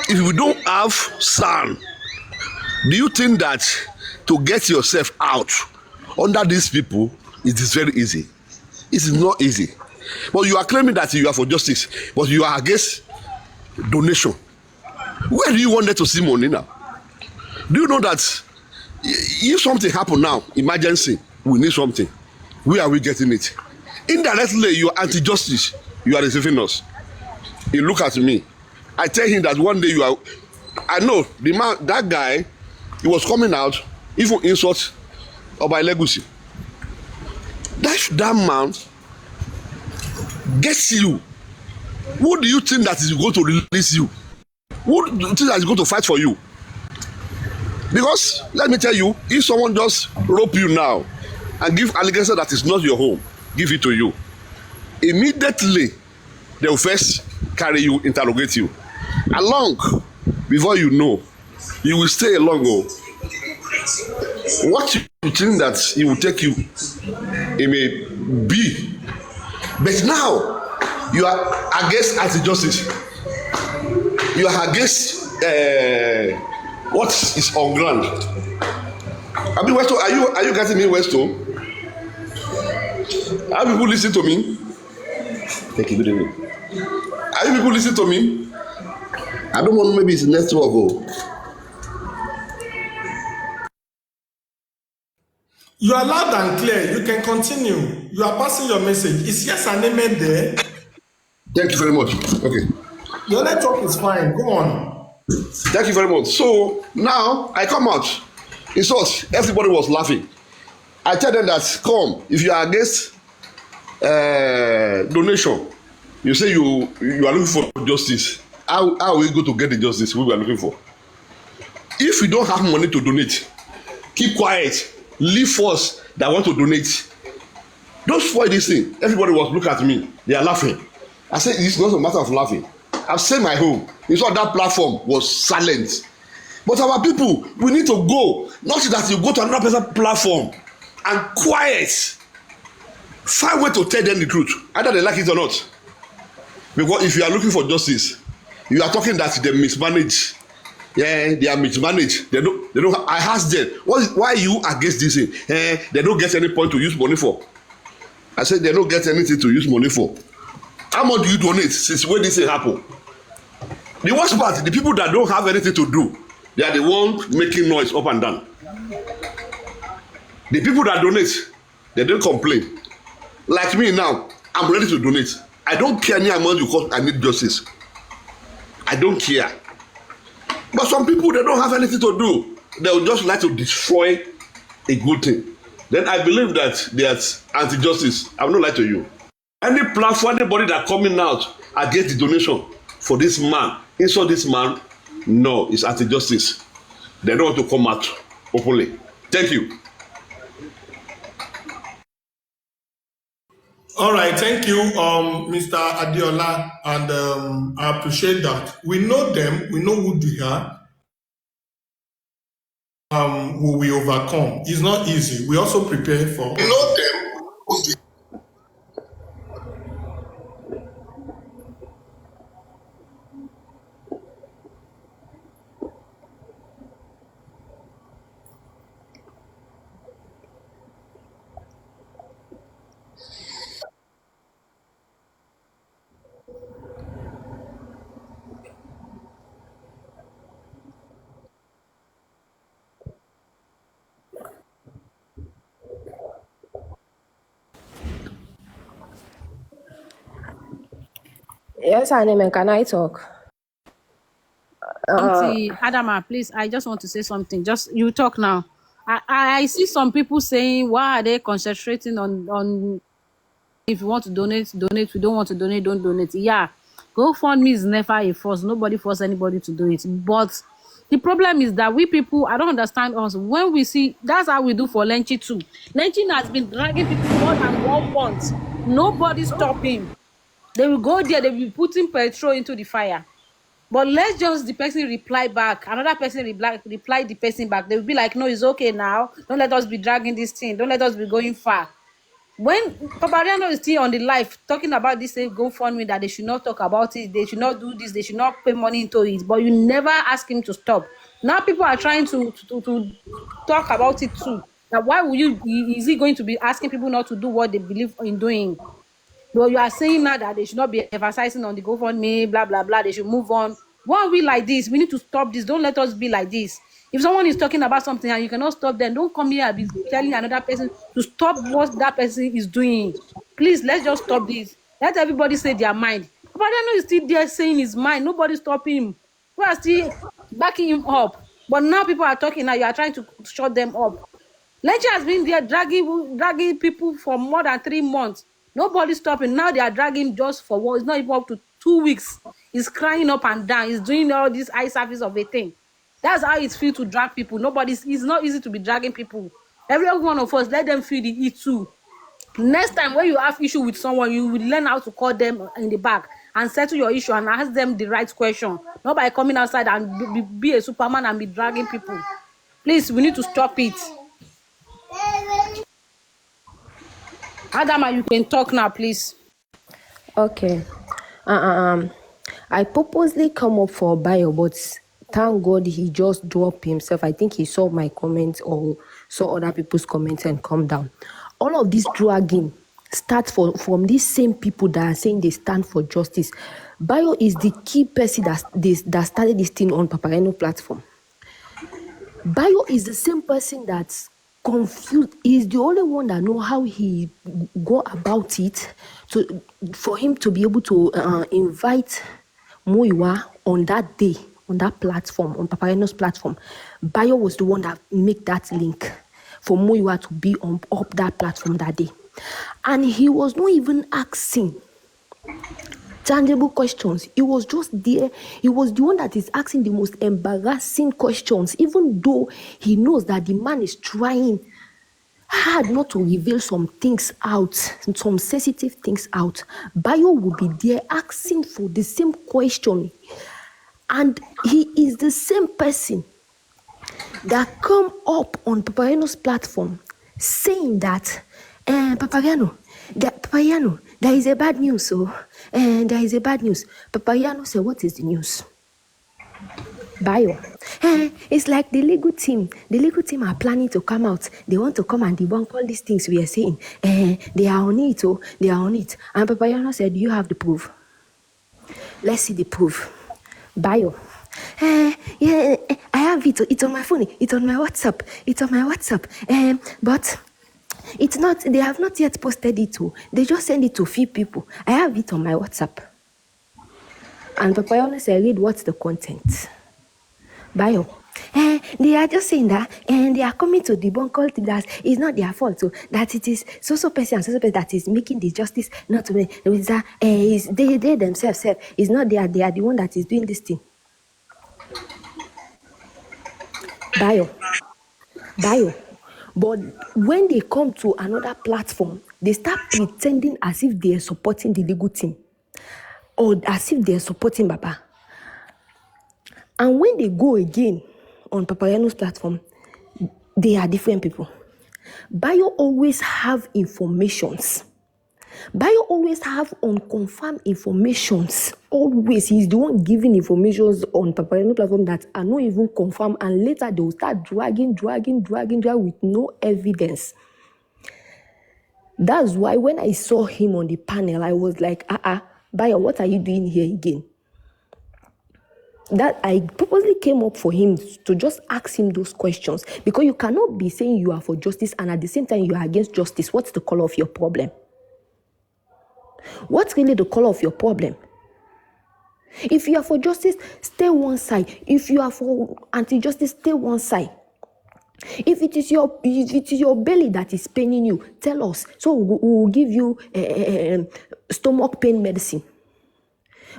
if you don't have son, do you think that to get yourself out under these people, it is very easy? It is not easy. But you are claiming that you are for justice, but you are against donation. Where do you want them to see money now? Do you know that if something happen now, emergency, we need something, where are we getting it? Indirectly, you are anti-justice. You are receiving us. You look at me. I tell him that one day you are. I know the man, that guy, he was coming out, even insult Oba Elegushi. That man gets you. Who do you think that is going to release you? Who do you think that is going to fight for you? Because let me tell you, if someone just rope you now and give allegation that is not your home, give it to you, immediately they will first carry you, interrogate you. Along, before you know, you will stay along. What you think that it will take you, it may be. But now, you are against anti-justice. You are against what is on ground. I mean, Westo, are you getting me, Westo? Are you people listen to me? Thank you, good evening. Are you people listen to me? I don't want maybe it's network. You are loud and clear. You can continue. You are passing your message. Is yes and amen there? Thank you very much. Okay. Your network is fine. Go on. Thank you very much. So now I come out. In short, everybody was laughing. I tell them that, come, if you are against donation, you say you are looking for justice. How are we going to get the justice we are looking for? If you don't have money to donate, keep quiet. Leave us that want to donate. Don't spoil this thing. Everybody was looking at me. They are laughing. I said, it's not a matter of laughing. I've said my home. You saw that platform was silent. But our people, we need to go. Not that you go to another person's platform and quiet. Find way to tell them the truth, either they like it or not. Because if you are looking for justice, you are talking that they mismanage. Yeah, they are mismanaged. They don't. I asked them, why are you against this thing? They don't get any point to use money for. I said they don't get anything to use money for. How much do you donate since when this thing happen? The worst part, the people that don't have anything to do, they are the ones making noise up and down. The people that donate, they don't complain. Like me now, I'm ready to donate. I don't care any amount you cost. I need justice. I don't care. But some people, they don't have anything to do. They would just like to destroy a good thing. Then I believe that there's anti-justice. I will not lie to you. Any platform, anybody that coming out against the donation for this man, insult this man, no, it's anti-justice. They don't want to come out openly. Thank you. All right, thank you, Mr. Adiola, and I appreciate that. We know them, we know who they are. Will we overcome? It's not easy. We also prepare for. We know them. Who they Yes, Anime, can I talk? Auntie Adama, please, I just want to say something. Just you talk now. I see some people saying, why are they concentrating on if you want to donate, donate. If you don't want to donate, don't donate. Yeah, GoFundMe is never a force. Nobody force anybody to do it. But the problem is that we people, I don't understand us. When we see, that's how we do for Lenchi too. Lenchi has been dragging people more than 1 month. Nobody stop him. They will go there, they will be putting petrol into the fire. But let's just the person reply back. Another person reply the person back. They will be like, no, it's okay now. Don't let us be dragging this thing. Don't let us be going far. when Papariano is still on the live talking about this GoFundMe, that they should not talk about it, they should not do this, they should not pay money into it, but you never ask him to stop. Now people are trying to talk about it too. Now why would you? Is he going to be asking people not to do what they believe in doing? Well, you are saying now that they should not be emphasizing on the GoFundMe, blah blah blah. They should move on. Why are we like this? We need to stop this. Don't let us be like this. If someone is talking about something and you cannot stop them, don't come here and be telling another person to stop what that person is doing. Please, let's just stop this. Let everybody say their mind. But Adano is still there saying his mind. Nobody stopping him. We are still backing him up. But now people are talking. Now you are trying to shut them up. Lenche has been there dragging people for more than 3 months. Nobody stopping. Now they are dragging just for what? It's not even up to 2 weeks. He's crying up and down. He's doing all this eye service of a thing. That's how it feels to drag people. It's not easy to be dragging people. Every one of us, let them feel the heat too. Next time when you have issue with someone, you will learn how to call them in the back and settle your issue and ask them the right question. Not by coming outside and be a Superman and be dragging people. Please, we need to stop it. Adama, you can talk now, please. Okay. I purposely come up for bio, but thank God he just dropped himself. I think he saw my comments or saw other people's comments and come down. All of this dragging starts from these same people that are saying they stand for justice. Bio is the key person that started this thing on Papareno platform. Bio is the same person that's confused. He's the only one that know how he go about it for him to be able to invite Muiwa on that day, on that platform, on Papareno's platform. Bio was the one that make that link for Muiwa to be up that platform that day. And he was not even asking tangible questions. He was just there. He was the one that is asking the most embarrassing questions, even though he knows that the man is trying hard not to reveal some things out, some sensitive things out. Bio will be there asking for the same question. And he is the same person that come up on Papareno's platform saying that Papariano, there is a bad news, there is a bad news. Papariano said, what is the news? Bio. It's like the legal team. The legal team are planning to come out. They want to come and debunk all these things we are saying. They are on it, they are on it. And Papariano said, you have the proof. Let's see the proof. Bio. Yeah, I have it. It's on my phone. It's on my WhatsApp. But it's not. They have not yet posted it. They just send it to few people. I have it on my WhatsApp. And Papayana said, read what's the content. Bio. They are just saying that, and they are coming to debunk all that it's not their fault. So that it is so person and so person that is making the justice not to be. They themselves. It's not they are the one that is doing this thing. Bio. But when they come to another platform, they start pretending as if they are supporting the legal team or as if they are supporting Baba. And when they go again on Papareno's platform, they are different people. Bio always have informations. Bio always have unconfirmed informations. Always, he's the one giving informations on Papareno platform that are not even confirmed, and later they will start dragging with no evidence. That's why when I saw him on the panel, I was like, Bio, what are you doing here again? That I purposely came up for him to just ask him those questions, because you cannot be saying you are for justice and at the same time you are against justice. What's the color of your problem? What's really the color of your problem? If you are for justice, stay one side. If you are for anti-justice, stay one side. If it is your belly that is paining you, tell us. So we will give you stomach pain medicine.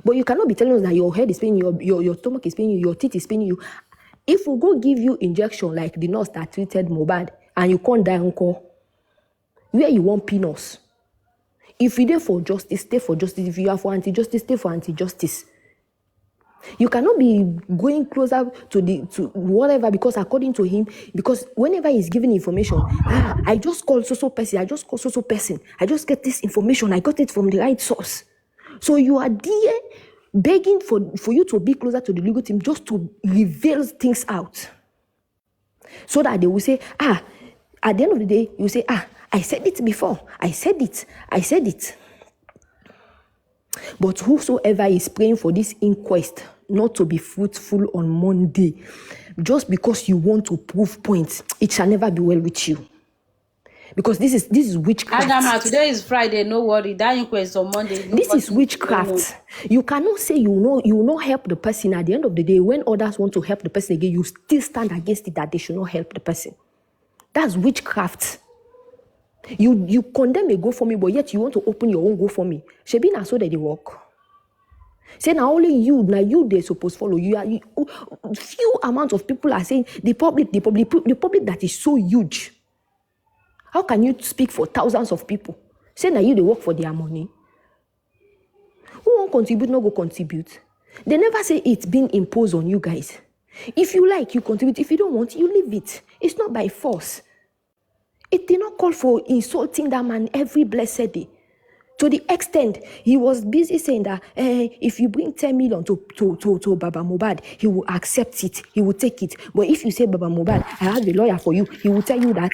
But you cannot be telling us that your head is paining you, your stomach is paining you, your teeth is paining you. If we go give you injection like the nurse that treated Mohbad and you can't die encore, where you want peanuts? If you're there for justice, stay for justice. If you are for anti-justice, stay for anti-justice. You cannot be going closer to whatever, because according to him, because whenever he's giving information, I just call so person, I just call so person, I just get this information, I got it from the right source. So you are there begging for you to be closer to the legal team just to reveal things out, so that they will say, at the end of the day, you say, I said it before, I said it. But whosoever is praying for this inquest not to be fruitful on Monday, just because you want to prove points, it shall never be well with you. Because this is witchcraft. Adama, today is Friday, no worry. That inquest on Monday. This is witchcraft. You cannot say you will not help the person. At the end of the day, when others want to help the person again, you still stand against it that they should not help the person. That's witchcraft. You condemn a GoFundMe, but yet you want to open your own GoFundMe. Shebi na so that they work. Say now only you they're supposed to follow. Few amount of people are saying the public that is so huge. How can you speak for thousands of people? Say now they work for their money. Who won't contribute, not go contribute. They never say it's being imposed on you guys. If you like, you contribute. If you don't want, you leave it. It's not by force. It did not call for insulting that man every blessed day. To the extent he was busy saying that if you bring 10 million to Baba Mohbad, he will accept it, he will take it. But if you say Baba Mohbad, I have a lawyer for you, he will tell you that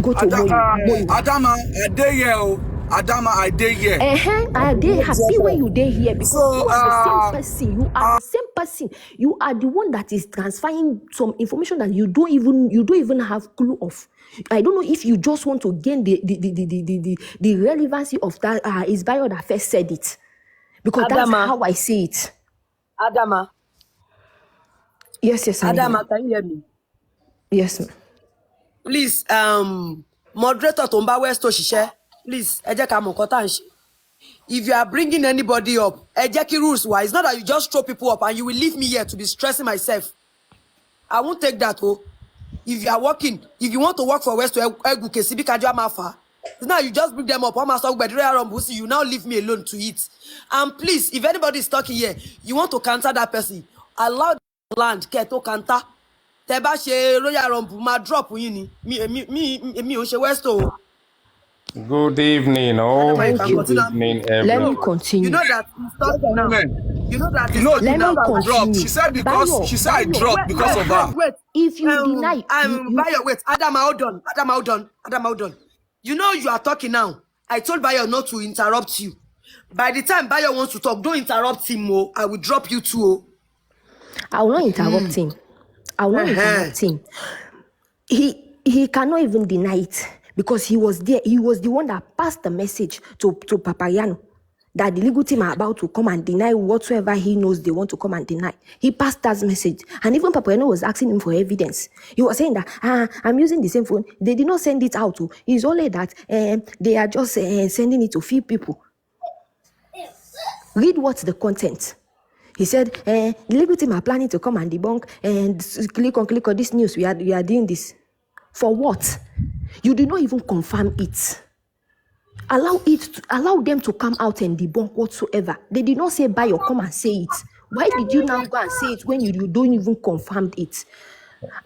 go to Moyo. Adama, I dare you. Adama, I dare here. I dare happy when you dare here, because you are the same person. You are the same person. You are the one that is transferring some information that you don't even have clue of. I don't know if you just want to gain the relevancy of that. It's Bayo that first said it, because Adama, that's how I see it. Adama. Yes. Adama, can you hear me? Yes, ma'am. Please, moderator Tomba West Oshishe. Please, if you are bringing anybody up, rules wise, it's not that you just throw people up and you will leave me here to be stressing myself. I won't take that. If you are working, if you want to work for West Eguke, Sibi Kajwa Mafa, it's not you just bring them up. You now leave me alone to eat. And please, if anybody is talking here, you want to counter that person, allow the land keto counter. Teba she royal rumbu ma drop yini. Me o she Westo. Good evening, good evening, everyone. Let me continue. You know that he's talking now. You know that he's Let me I dropped. She said I dropped because of her. Wait. If you deny, Bayo, wait. Adam, hold on. You know you are talking now. I told Bayo not to interrupt you. By the time Bayo wants to talk, don't interrupt him. I will drop you too. I will not interrupt him. I will not interrupt him. He cannot even deny it, because he was there. He was the one that passed the message to Papayano that the legal team are about to come and deny whatsoever he knows they want to come and deny. He passed that message. And even Papayano was asking him for evidence. He was saying that, I'm using the same phone. They did not send it out to. It's only that they are just sending it to few people. Read what's the content. He said, the legal team are planning to come and debunk and click on this news. We are doing this. For what? You did not even confirm it. Allow them to come out and debunk whatsoever. They did not say buy or come and say it. Why did you now go and say it when you don't even confirm it?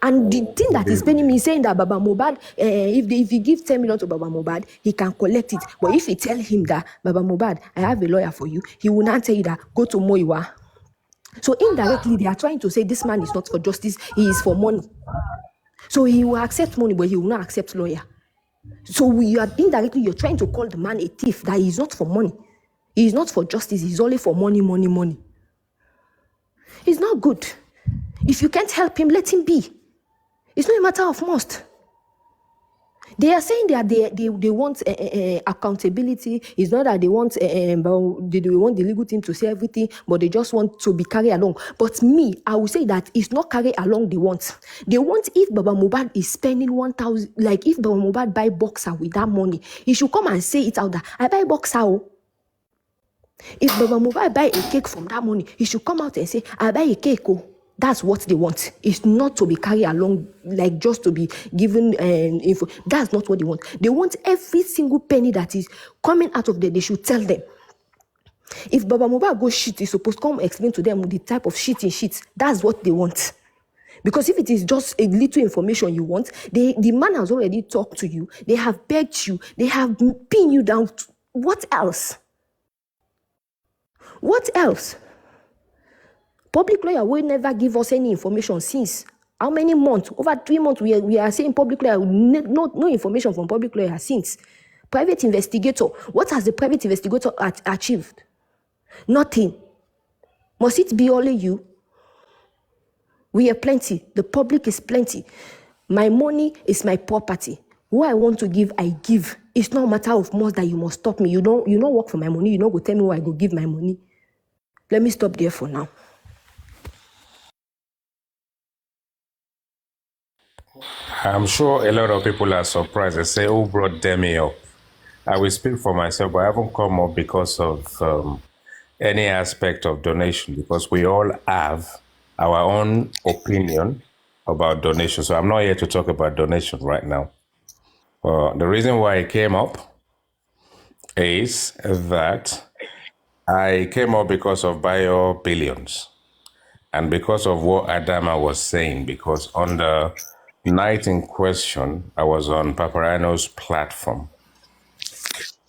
And the thing that is paining me is saying that Baba Mohbad, if you give 10 million to Baba Mohbad, he can collect it. But if you tell him that, Baba Mohbad, I have a lawyer for you, he will not tell you that, go to Moiwa. So indirectly, they are trying to say this man is not for justice, he is for money. So he will accept money, but he will not accept lawyer. So indirectly, you're trying to call the man a thief, that he is not for money. He is not for justice, he's only for money. It's not good. If you can't help him, let him be. It's not a matter of must. They are saying that they want accountability. It's not that they want the legal team to say everything, but they just want to be carried along. But me, I will say that it's not carried along they want. They want, if Baba Mohbad is spending 1,000, like if Baba Mohbad buy boxer with that money, he should come and say it out that I buy boxer. If Baba Mohbad buy a cake from that money, he should come out and say I buy a cake. That's what they want. It's not to be carried along, like just to be given info. That's not what they want. They want every single penny that is coming out of there. They should tell them. If Baba Mohbad go shit, he's supposed to come explain to them the type of shit he shits. That's what they want. Because if it is just a little information you want, the man has already talked to you. They have begged you. They have pinned you down. What else? What else? Public lawyer will never give us any information since how many months? Over 3 months we are saying public lawyer, no information from public lawyer since. Private investigator, what has the private investigator achieved? Nothing. Must it be only you? We are plenty. The public is plenty. My money is my property. Who I want to give, I give. It's not a matter of much that you must stop me. You don't work for my money. You don't go tell me where I go give my money. Let me stop there for now. I'm sure a lot of people are surprised. They say, who brought Demi up? I will speak for myself, but I haven't come up because of any aspect of donation, because we all have our own opinion about donation. So I'm not here to talk about donation right now. The reason why I came up is that I came up because of Bio Billions and because of what Adama was saying, because on the night in question, I was on Paparano's platform.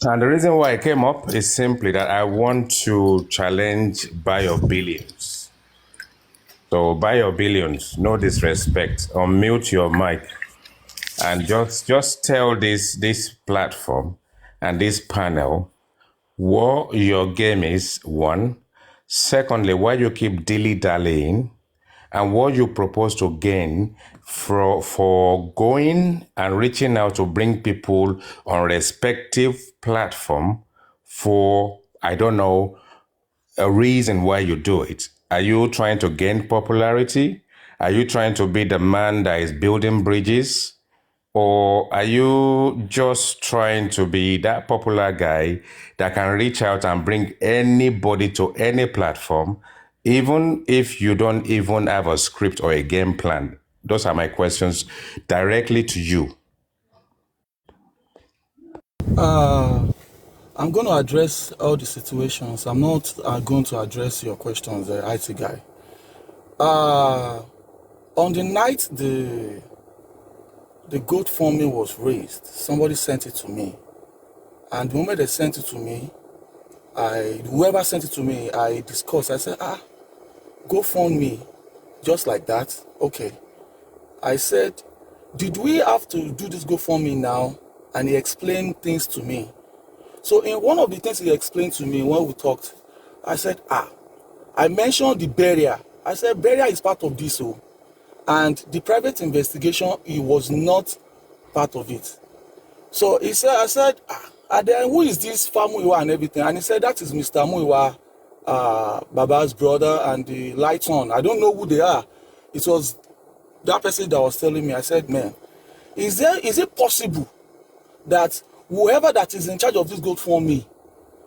And the reason why I came up is simply that I want to challenge Bio Billions. So Bio Billions, no disrespect, unmute your mic and just tell this platform and this panel what your game is, one. Secondly, why you keep dilly-dallying, and what you propose to gain for going and reaching out to bring people on respective platform for, I don't know, a reason why you do it. Are you trying to gain popularity? Are you trying to be the man that is building bridges? Or are you just trying to be that popular guy that can reach out and bring anybody to any platform, even if you don't even have a script or a game plan? Those are my questions directly to you. I'm going to address all the situations. I'm not going to address your questions, IT guy. On the night the GoFundMe was raised, somebody sent it to me. And the moment they sent it to me, whoever sent it to me, I discussed. I said, GoFundMe, just like that? Okay. I said, did we have to do this GoFundMe now? And he explained things to me. So in one of the things he explained to me when we talked, I said, I mentioned the barrier. I said, barrier is part of this. And the private investigation, it was not part of it. So he said, I said, then who is this Famuyiwa and everything? And he said, that is Mr. Muyiwa, Baba's brother, and the lights on. I don't know who they are. It was that person that was telling me. I said, man, is it possible that whoever that is in charge of this GoFundMe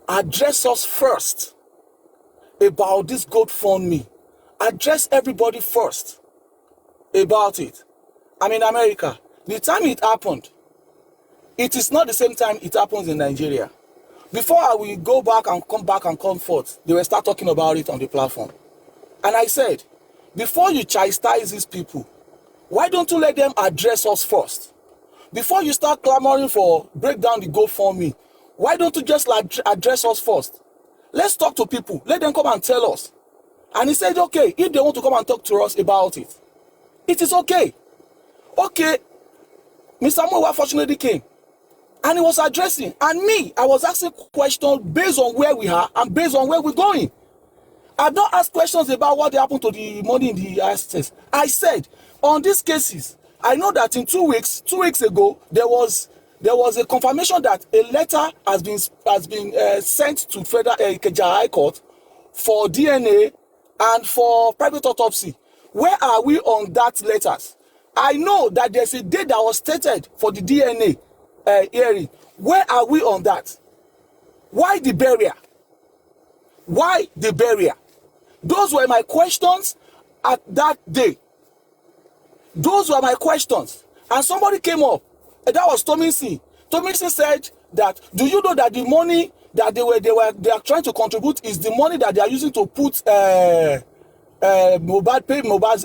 address us first about this GoFundMe? Address everybody first about it. I'm in America. The time it happened, it is not the same time it happens in Nigeria. Before I will go back and come forth, they will start talking about it on the platform. And I said, before you chastise these people, why don't you let them address us first? Before you start clamoring for break down the GoFundMe, why don't you just address us first? Let's talk to people. Let them come and tell us. And he said, okay, if they want to come and talk to us about it, it is okay. Okay, Mr. Muyiwa fortunately came. And he was addressing. And me, I was asking questions based on where we are and based on where we're going. I don't ask questions about what happened to the money in the assets. I said, on these cases, I know that in 2 weeks ago, there was a confirmation that a letter has been sent to Federal Ikeja High Court for DNA and for private autopsy. Where are we on that letters? I know that there's a date that was stated for the DNA hearing. Where are we on that? Why the barrier? Why the barrier? Those were my questions at that day. Those were my questions. And somebody came up, and that was Tominsin. Tominsin said that, do you know that the money that they are trying to contribute is the money that they are using to put Mohbad's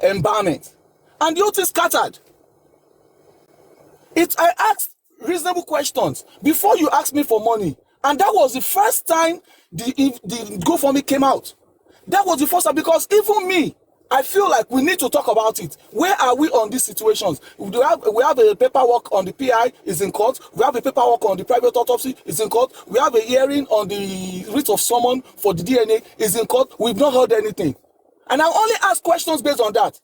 embalmment, and the whole thing scattered. I asked reasonable questions before you asked me for money, and that was the first time the GoFundMe came out. That was the first time, because even me, I feel like we need to talk about it. Where are we on these situations? We have a paperwork on the PI is in court. We have a paperwork on the private autopsy is in court. We have a hearing on the writ of summon for the DNA is in court. We've not heard anything. And I only ask questions based on that.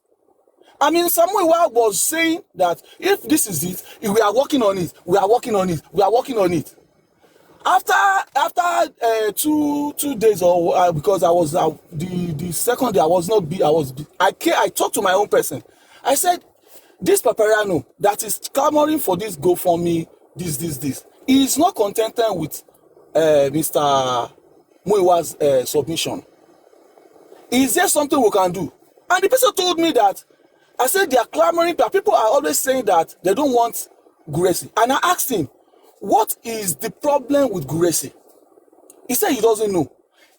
I mean, Samuel was saying that if this is it, we are working on it. We are working on it. We are working on it. After 2 days, or because I was the second day I talked to my own person. I said, this Paparano that is clamoring for this GoFundMe, this, he is not contented with Mr. Muiwa's submission. Is there something we can do? And the person told me that, I said they are clamoring, but people are always saying that they don't want Guresi. And I asked him, what is the problem with Guresi? He said he doesn't know.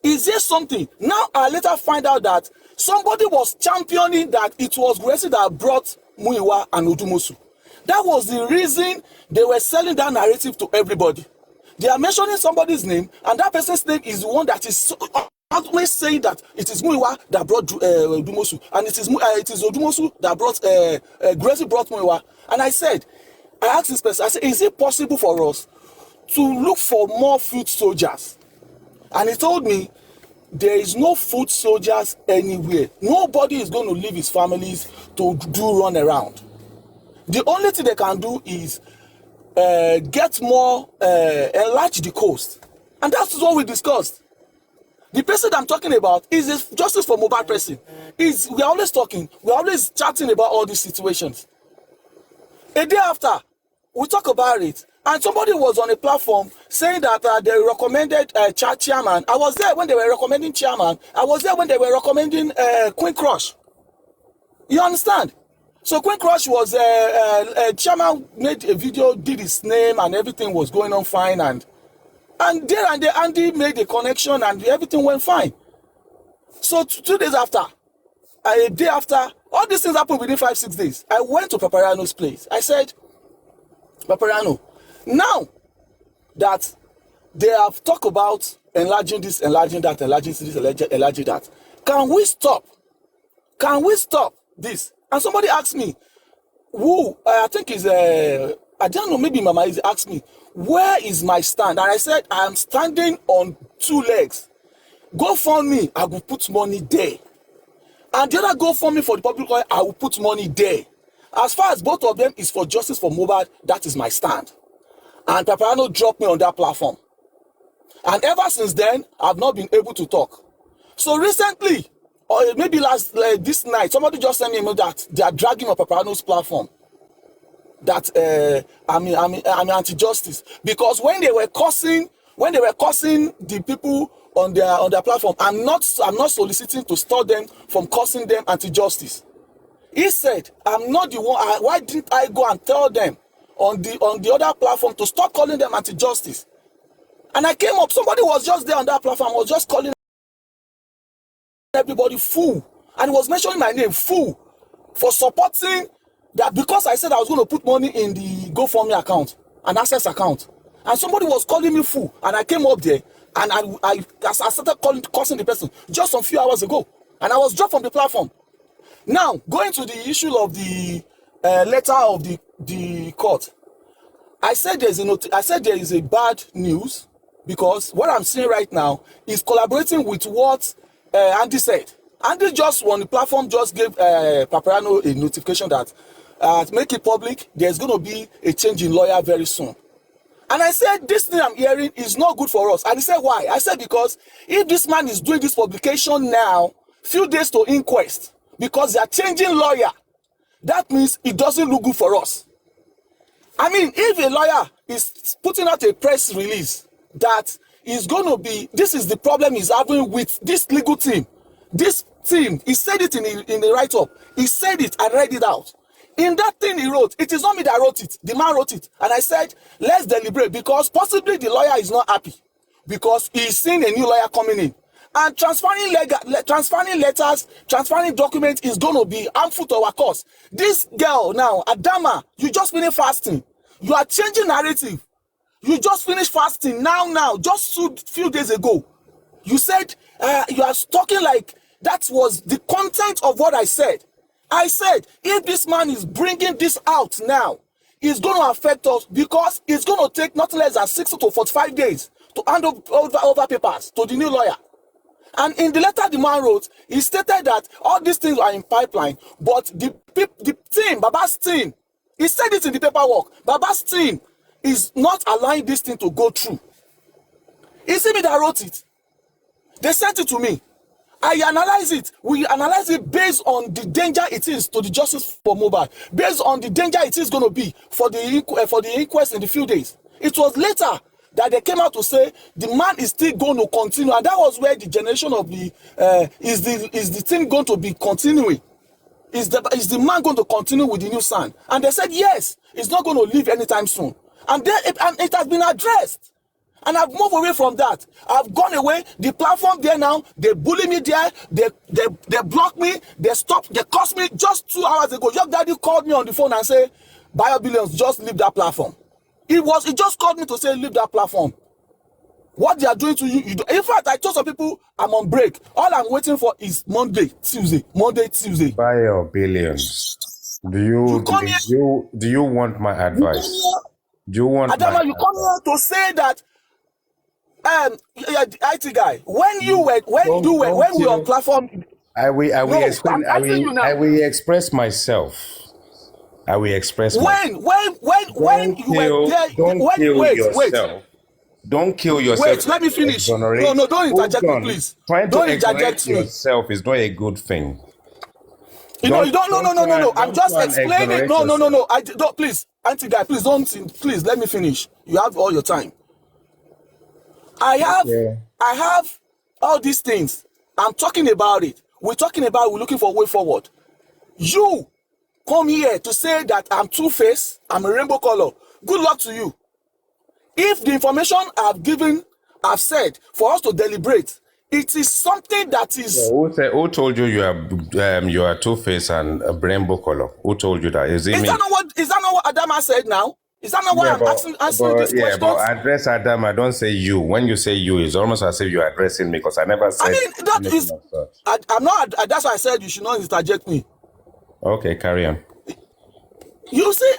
Is there something? Now I later find out that somebody was championing that it was Guresi that brought Muiwa and Odumosu. That was the reason they were selling that narrative to everybody. They are mentioning somebody's name, and that person's name is the one that is always saying that it is Muiwa that brought Odumosu, and it is Odumosu that brought Guresi brought Muiwa. And I asked this person, I said, is it possible for us to look for more foot soldiers? And he told me, there is no foot soldiers anywhere. Nobody is going to leave his families to do run around. The only thing they can do is get more, enlarge the coast. And that's what we discussed. The person I'm talking about is a Justice for Mohbad person. We are always talking, we are always chatting about all these situations. A day after, we talk about it, and somebody was on a platform saying that they recommended chairman. I was there when they were recommending chairman. I was there when they were recommending Queen Crush. You understand? So Queen Crush was chairman, made a video, did his name, and everything was going on fine, and Andy made a connection, and everything went fine. So 2 days after, a day after, all these things happened within 5-6 days. I went to Paparano's place. I said, Paparano, now that they have talked about enlarging this, enlarging that, enlarging this, enlarging that, can we stop? Can we stop this? And somebody asked me, I think is I don't know, maybe Mama is asked me, where is my stand? And I said, I am standing on 2 legs. GoFundMe, I will put money there. And the other GoFundMe for the public oil, I will put money there. As far as both of them is for justice for Mohbad, that is my stand. And Paparano dropped me on that platform. And ever since then, I've not been able to talk. So recently, or maybe this night, somebody just sent me a mail that they are dragging on Paparano's platform. That I'm anti-justice. Because when they were cursing the people on their platform, I'm not soliciting to stop them from cursing them anti-justice. He said, I'm not the one. Why didn't I go and tell them on the other platform to stop calling them anti-justice? And I came up, somebody was just there on that platform, was just calling everybody fool. And he was mentioning my name, fool, for supporting that, because I said I was going to put money in the GoFundMe account, an access account. And somebody was calling me fool. And I came up there, and I started cursing the person just some few hours ago. And I was dropped from the platform. Now, going to the issue of the letter of the court, I said there is a bad news, because what I'm seeing right now is collaborating with what Andy said. Andy just on the platform just gave Paparano a notification that to make it public, there's going to be a change in lawyer very soon. And I said, this thing I'm hearing is not good for us. And he said, why? I said, because if this man is doing this publication now, few days to inquest, because they are changing lawyer, that means it doesn't look good for us. I mean, if a lawyer is putting out a press release that is going to be, this is the problem he's having with this legal team. This team, he said it in the write-up. He said it, I read it out. In that thing he wrote, it is not me that wrote it. The man wrote it. And I said, let's deliberate because possibly the lawyer is not happy because he's seeing a new lawyer coming in. And transferring letters, transferring documents is going to be harmful to our cause. This girl now, Adama, you just finished fasting. You are changing narrative. You just finished fasting now, just a few days ago. You said, you are talking like that was the content of what I said. I said, if this man is bringing this out now, it's going to affect us because it's going to take not less than 60 to 45 days to hand over papers to the new lawyer. And in the letter the man wrote, he stated that all these things are in pipeline, but the team, Baba's team, he said it in the paperwork, Baba's team is not allowing this thing to go through. It's me that wrote it. They sent it to me. I analyze it. We analyze it based on the danger it is to the justice for Mohbad, based on the danger it is going to be for the inquest in the few days. It was later that they came out to say the man is still going to continue, and that was where the generation of the is the thing going to be continuing? Is the man going to continue with the new son? And they said yes, it's not going to leave anytime soon, and it has been addressed. And I've moved away from that. I've gone away. The platform there now, they bully me there. They block me. They stop. They cost me just 2 hours ago. Your daddy called me on the phone and said, BioBillions, just leave that platform. He just called me to say, leave that platform. What they are doing to you, in fact, I told some people I'm on break. All I'm waiting for is Monday, Tuesday. BioBillions. Do you want my advice? Do you want Adama, you come here to say that IT guy, when we were on platform, I will express myself. I will express when you were there. Don't kill yourself. Wait, let me finish. No, don't interject me, please. Don't interject me. Yourself is not a good thing. No. I'm just explaining. No. Don't, please, anti guy, please please let me finish. You have all your time. I have all these things. I'm talking about it. We're looking for a way forward. You come here to say that I'm two-faced, I'm a rainbow color. Good luck to you. If the information I've said for us to deliberate, it is something that is. Who told you you are two-faced and a rainbow color? Who told you that? Is that not what Adama said now? Is that not why I'm answering this question? Yeah, but address Adama. Don't say you. When you say you, it's almost as if you're addressing me because I never said. I'm not. That's why I said you should not interject me. Okay, carry on. You see,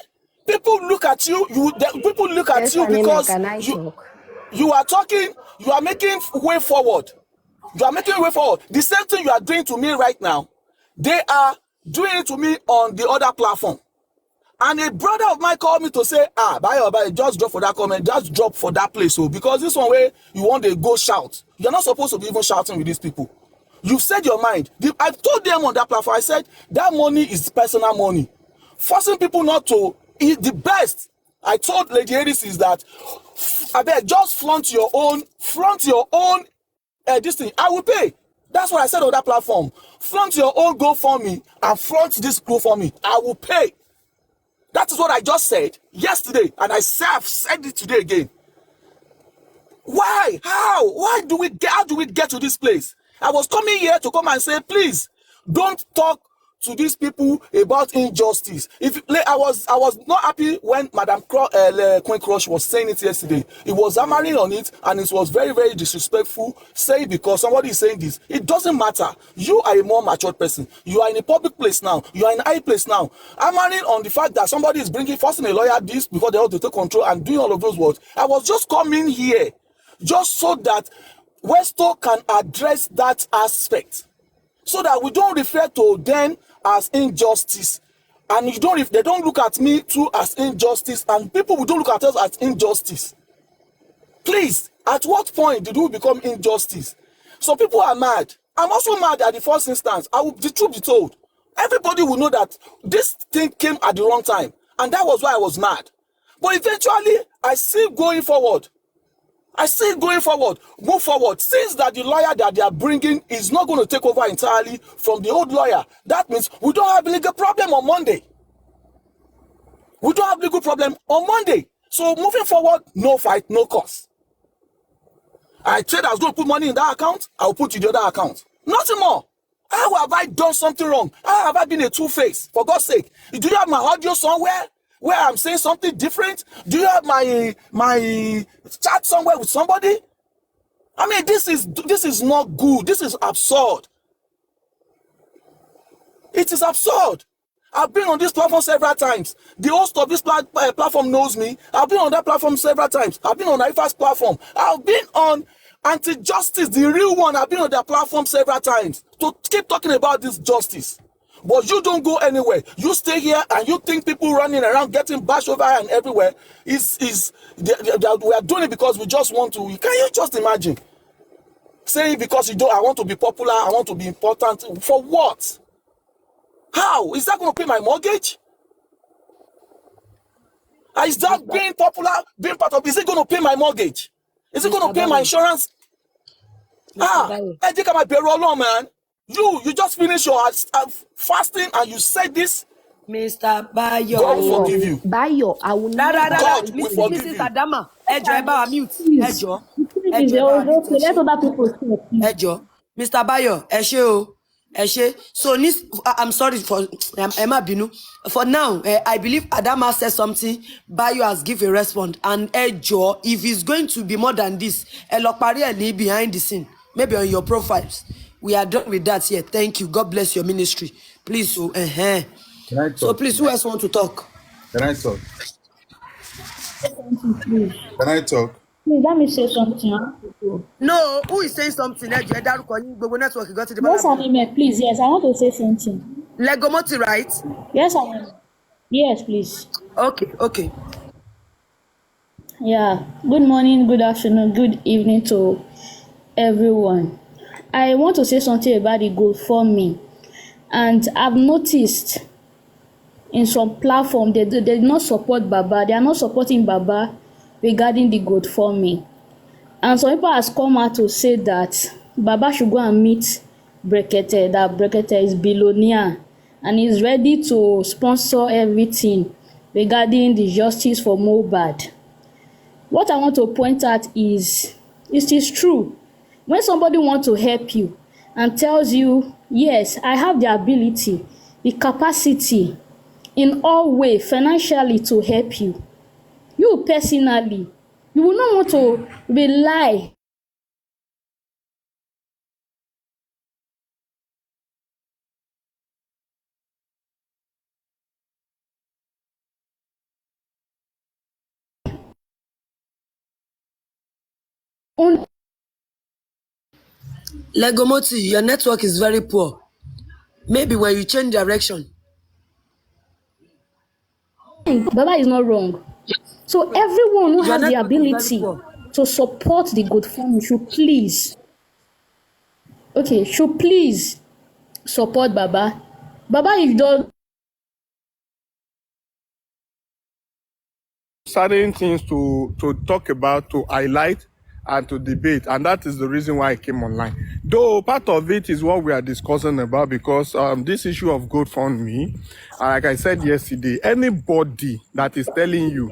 people look at you. People look at you because you are talking. You are making way forward. The same thing you are doing to me right now, they are doing it to me on the other platform. And a brother of mine called me to say, Bayo, just drop for that comment, just drop for that place. So because this one way you want to go shout. You're not supposed to be even shouting with these people. You've said your mind. I told them on that platform, I said, that money is personal money. Forcing people not to eat the best. I told Lady Edis is that, I bet just flaunt your own this thing. I will pay. That's what I said on that platform. Flaunt your own GoFundMe and flaunt this GoFundMe. I will pay. That is what I just said yesterday, and I've said it today again. Why? How? How do we get to this place? I was coming here to come and say, please, don't talk to these people about injustice. I was not happy when Madam Queen Crush was saying it yesterday. It was hammering on it, and it was very, very disrespectful. Say because somebody is saying this. It doesn't matter. You are a more matured person. You are in a public place now. You are in a high place now. Hammering on the fact that somebody is forcing a lawyer this before they want to take control and doing all of those words. I was just coming here just so that Westo can address that aspect, so that we don't refer to them as injustice, and they don't look at me too as injustice, and people will don't look at us as injustice. Please, at what point did we become injustice? So people are mad. I'm also mad at the first instance. The truth be told, everybody will know that this thing came at the wrong time, and that was why I was mad. But eventually, I see going forward. Move forward. Since that the lawyer that they are bringing is not going to take over entirely from the old lawyer, that means we don't have a legal problem on Monday. We don't have legal problem on Monday. So moving forward, no fight, no cause. I said I was going to put money in that account, I'll put it in the other account. Nothing more. How have I done something wrong? How have I been a two-face? For God's sake. Do you have my audio somewhere where I'm saying something different? Do you have my chat somewhere with somebody? I mean, this is not good. This is absurd. It is absurd. I've been on this platform several times. The host of this platform knows me. I've been on that platform several times. I've been on IFA's platform. I've been on Anti-Justice, the real one. I've been on that platform several times to keep talking about this justice. But you don't go anywhere. You stay here and you think people running around getting bashed over and everywhere we are doing it because we just want to. Can you just imagine? Saying because I want to be popular, I want to be important. For what? How? Is that going to pay my mortgage? Is that being popular, being part of, is it going to pay my mortgage? Is it going to pay my insurance? I think I might be wrong, man. You just finished your fasting and you said this. Mr. Bayo. God will forgive you. Bayo, I will not. God will forgive you. Mrs. Adama, Ejo, mute. Ejo. Let other people speak. Ejo. Mr. Bayo, Eshe. So, I'm sorry for Emma Binu. For now, I believe Adama said something. Bayo has given a response. And Ejo, if it's going to be more than this, Elokpari behind the scene, maybe on your profiles. We are done with that here. Thank you. God bless your ministry. Please, so please, who else want to talk? Can I talk? Please. Can I talk? Please, let me say something. No, who is saying something? Yes, Yes, please. Yes, I want to say something. Legomoti, right? Yes, yes, please. Okay. Yeah. Good morning, good afternoon, good evening to everyone. I want to say something about the GoFundMe. And I've noticed in some platform they do not support Baba. They are not supporting Baba regarding the GoFundMe. And some people has come out to say that Baba should go and meet Brekete, that Brekete is billionaire and is ready to sponsor everything regarding the justice for Mohbad. What I want to point out is, it is true. When somebody wants to help you and tells you, yes, I have the ability, the capacity in all way financially to help you, you personally, you will not want to rely on. Legomoti, your network is very poor. Maybe when you change direction. Baba is not wrong. So everyone who Your has the network is very ability poor. to support the GoFundMe should please support Baba. Baba is done. Certain things to talk about, to highlight, and to debate, and that is the reason why I came online. Though part of it is what we are discussing about, because this issue of GoFundMe, like I said yesterday, anybody that is telling you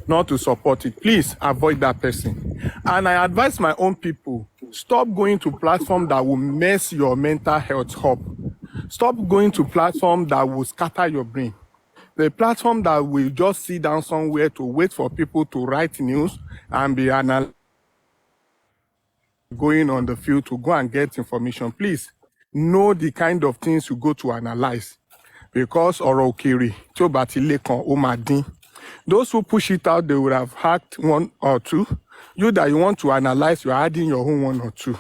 not to support it, please avoid that person. And I advise my own people, stop going to platforms that will mess your mental health up. Stop going to platforms that will scatter your brain. The platform that will just sit down somewhere to wait for people to write news and be going on the field to go and get information. Please know the kind of things you go to analyze, because ọ̀rọ̀ òkèèrè tí ó bá ti lé kan ó máa dín. Those who push it out, they would have hacked one or two. You that you want to analyze, you're adding your own one or two.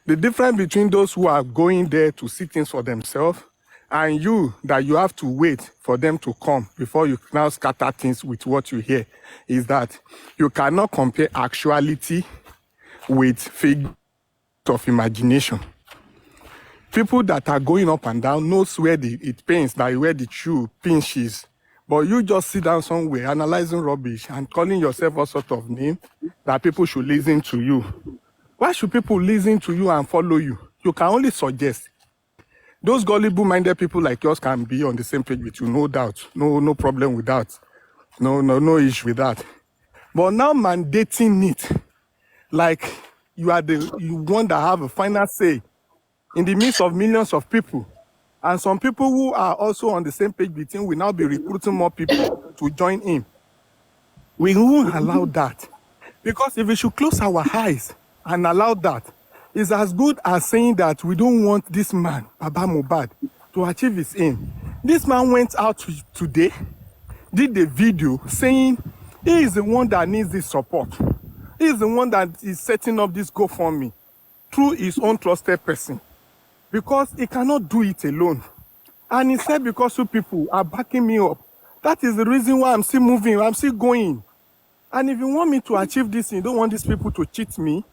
The difference between those who are going there to see things for themselves and you that you have to wait for them to come before you now scatter things with what you hear is that you cannot compare actuality with figures of imagination. People that are going up and down knows where it pains, that where the shoe pinches. But you just sit down somewhere analyzing rubbish and calling yourself all sort of name that people should listen to you. Why should people listen to you and follow you? You can only suggest. Those gullible-minded people like yours can be on the same page with you, no doubt. No problem with that. No issue with that. But now mandating it, like you want to have a final say in the midst of millions of people. And some people who are also on the same page with him will now be recruiting more people to join him. We won't allow that. Because if we should close our eyes and allow that, it's as good as saying that we don't want this man, Baba Mohbad, to achieve his aim. This man went out today, did a video saying he is the one that needs this support. He is the one that is setting up this GoFundMe through his own trusted person. Because he cannot do it alone. And he said because you people are backing me up. That is the reason why I'm still moving, I'm still going. And if you want me to achieve this, you don't want these people to cheat me,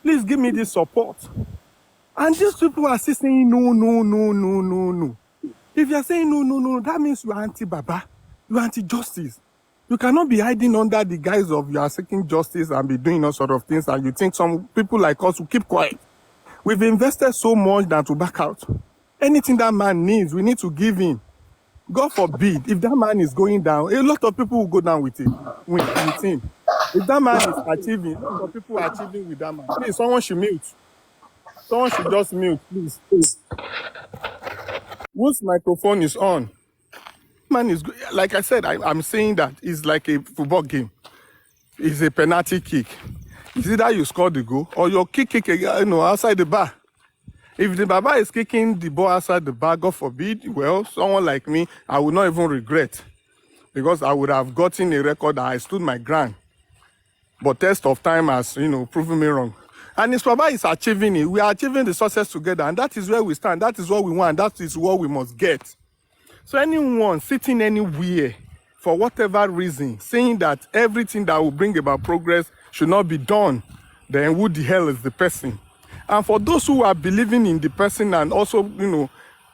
please give me this support. And these people are still saying no. If you're saying no, that means you are anti-Baba. You are anti-justice. You cannot be hiding under the guise of you are seeking justice and be doing all sort of things, and you think some people like us will keep quiet. We've invested so much than to back out. Anything that man needs, we need to give him. God forbid, if that man is going down, a lot of people will go down with him. If that man is achieving, a lot of people are achieving with that man. Please, someone should mute. Someone should just mute, please. Whose microphone is on? Man is, like I said, I'm saying that it's like a football game. It's a penalty kick. It's either you score the goal or you kick outside the bar. If the Baba is kicking the ball outside the bar, God forbid, well, someone like me, I would not even regret. Because I would have gotten a record that I stood my ground. But test of time has, proven me wrong. And if Baba is achieving it, we are achieving the success together. And that is where we stand. That is what we want. That is what we must get. So anyone sitting anywhere, for whatever reason, saying that everything that will bring about progress should not be done, then who the hell is the person? And for those who are believing in the person and also,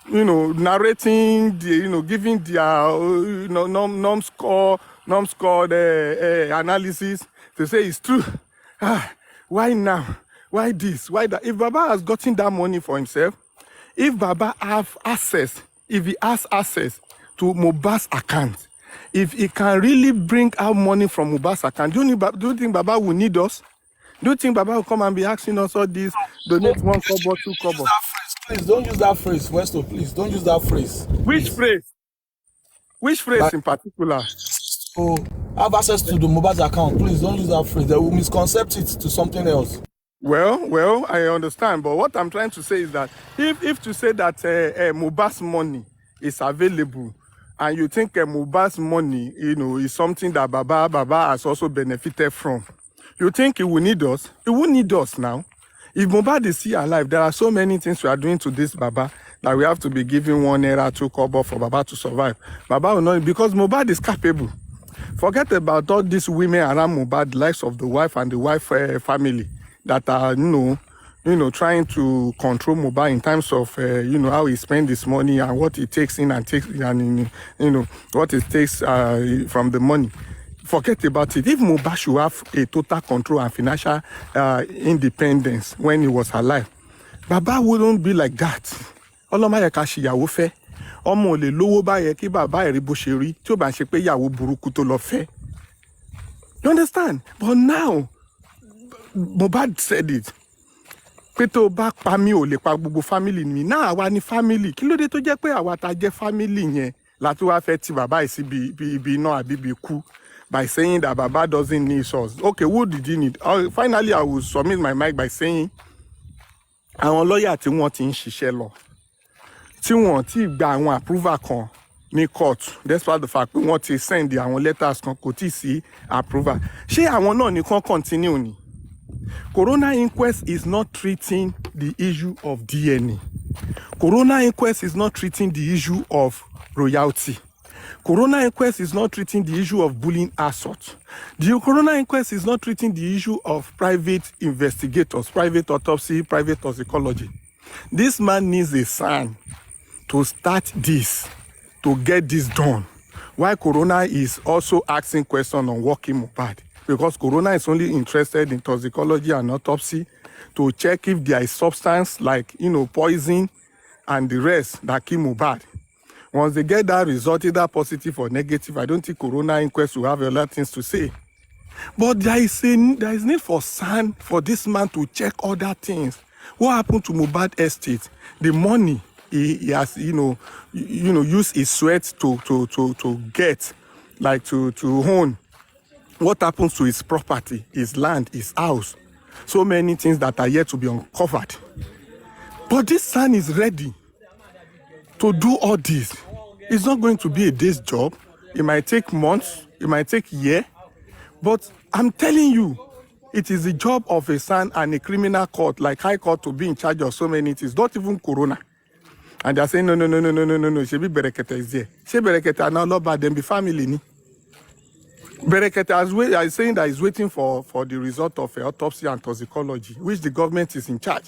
narrating, giving their, norm scored analysis, to say it's true. Why now? Why this? Why that? If Baba has gotten that money for himself, if Baba have access, if he has access to Mohbad's account, if he can really bring out money from Mohbad's account, do you think Baba will need us? Do you think Baba will come and be asking us all this, donate 1 kobo, 2 kobo? Please don't use that phrase, Westo. Please don't use that phrase. Which phrase? Which phrase in particular? So have access to the Mohbad's account. Please don't use that phrase. They will misconcept it to something else. Well, I understand. But what I'm trying to say is that if to say that Mohbad's money is available, and you think Mohbad's money, is something that Baba has also benefited from, you think he will need us? He won't need us now. If Mohbad is still alive, there are so many things we are doing to this Baba that we have to be giving 1 naira, 2 kobo for Baba to survive. Baba will not, because Mohbad is capable. Forget about all these women around Mohbad, the likes of the wife and the wife family that are, trying to control Mohbad in terms of, how he spends his money and what he takes in and takes, and, what it takes from the money. Forget about it. If Mohbad should have a total control and financial independence when he was alive, Baba wouldn't be like that. Ọlọ́mọ yẹ ká ṣìyàwó fẹ́. Ọmọ ò lè lówó báyẹ kí bàbá ẹ̀ rí bó ṣe rí tí ó bá ń ṣe pé ìyàwó burúkú tó lọ fẹ́. You understand? But now, Mohbad said it. Pé tó bá pa mí ò lè pa gbogbo family mi. Náà àwa ni family. Kí ló dé tó jẹ́ pé àwa ta jẹ́ family yẹn la tó wá fẹ́ ti bàbá yìí sí ibi iná àbí ibi ikú by saying that Baba doesn't need us. Okay, who did he need? Finally, I will submit my mic by saying àwọn lọ́yà tí wọ́n ti ń ṣiṣẹ́ lọ. Tí wọ́n ti gba àwọn approval kan ní court, despite the fact pé wọ́n ti send àwọn letters kan kò tí sí approval. Ṣé àwọn náà ni kan continue ni? Coroner inquest is not treating the issue of DNA. Coroner inquest is not treating the issue of royalty. Coroner inquest is not treating the issue of bullying assault. The coroner inquest is not treating the issue of private investigators, private autopsy, private toxicology. This man needs a son to start this, to get this done. Why coroner is also asking questions on working Mohbad. Because coroner is only interested in toxicology and autopsy to check if there is substance like, poison and the rest that kill Mohbad. Once they get that result, either positive or negative, I don't think Corona inquest will have a lot of things to say. But there is need for SAN for this man to check other things. What happened to Mohbad Estate? The money he has, used his sweat to get, like to own. What happens to his property, his land, his house? So many things that are yet to be uncovered. But this SAN is ready to do all this. It's not going to be a day's job. It might take months. It might take years. But I'm telling you, it is the job of a SAN and a criminal court, like High Court, to be in charge of so many things, not even Corona. And they're saying, no. Shebi Berekete is there. Shebi Berekete are now not bad, then be family. Ni. Berekete is saying that he's waiting for the result of autopsy and toxicology, which the government is in charge.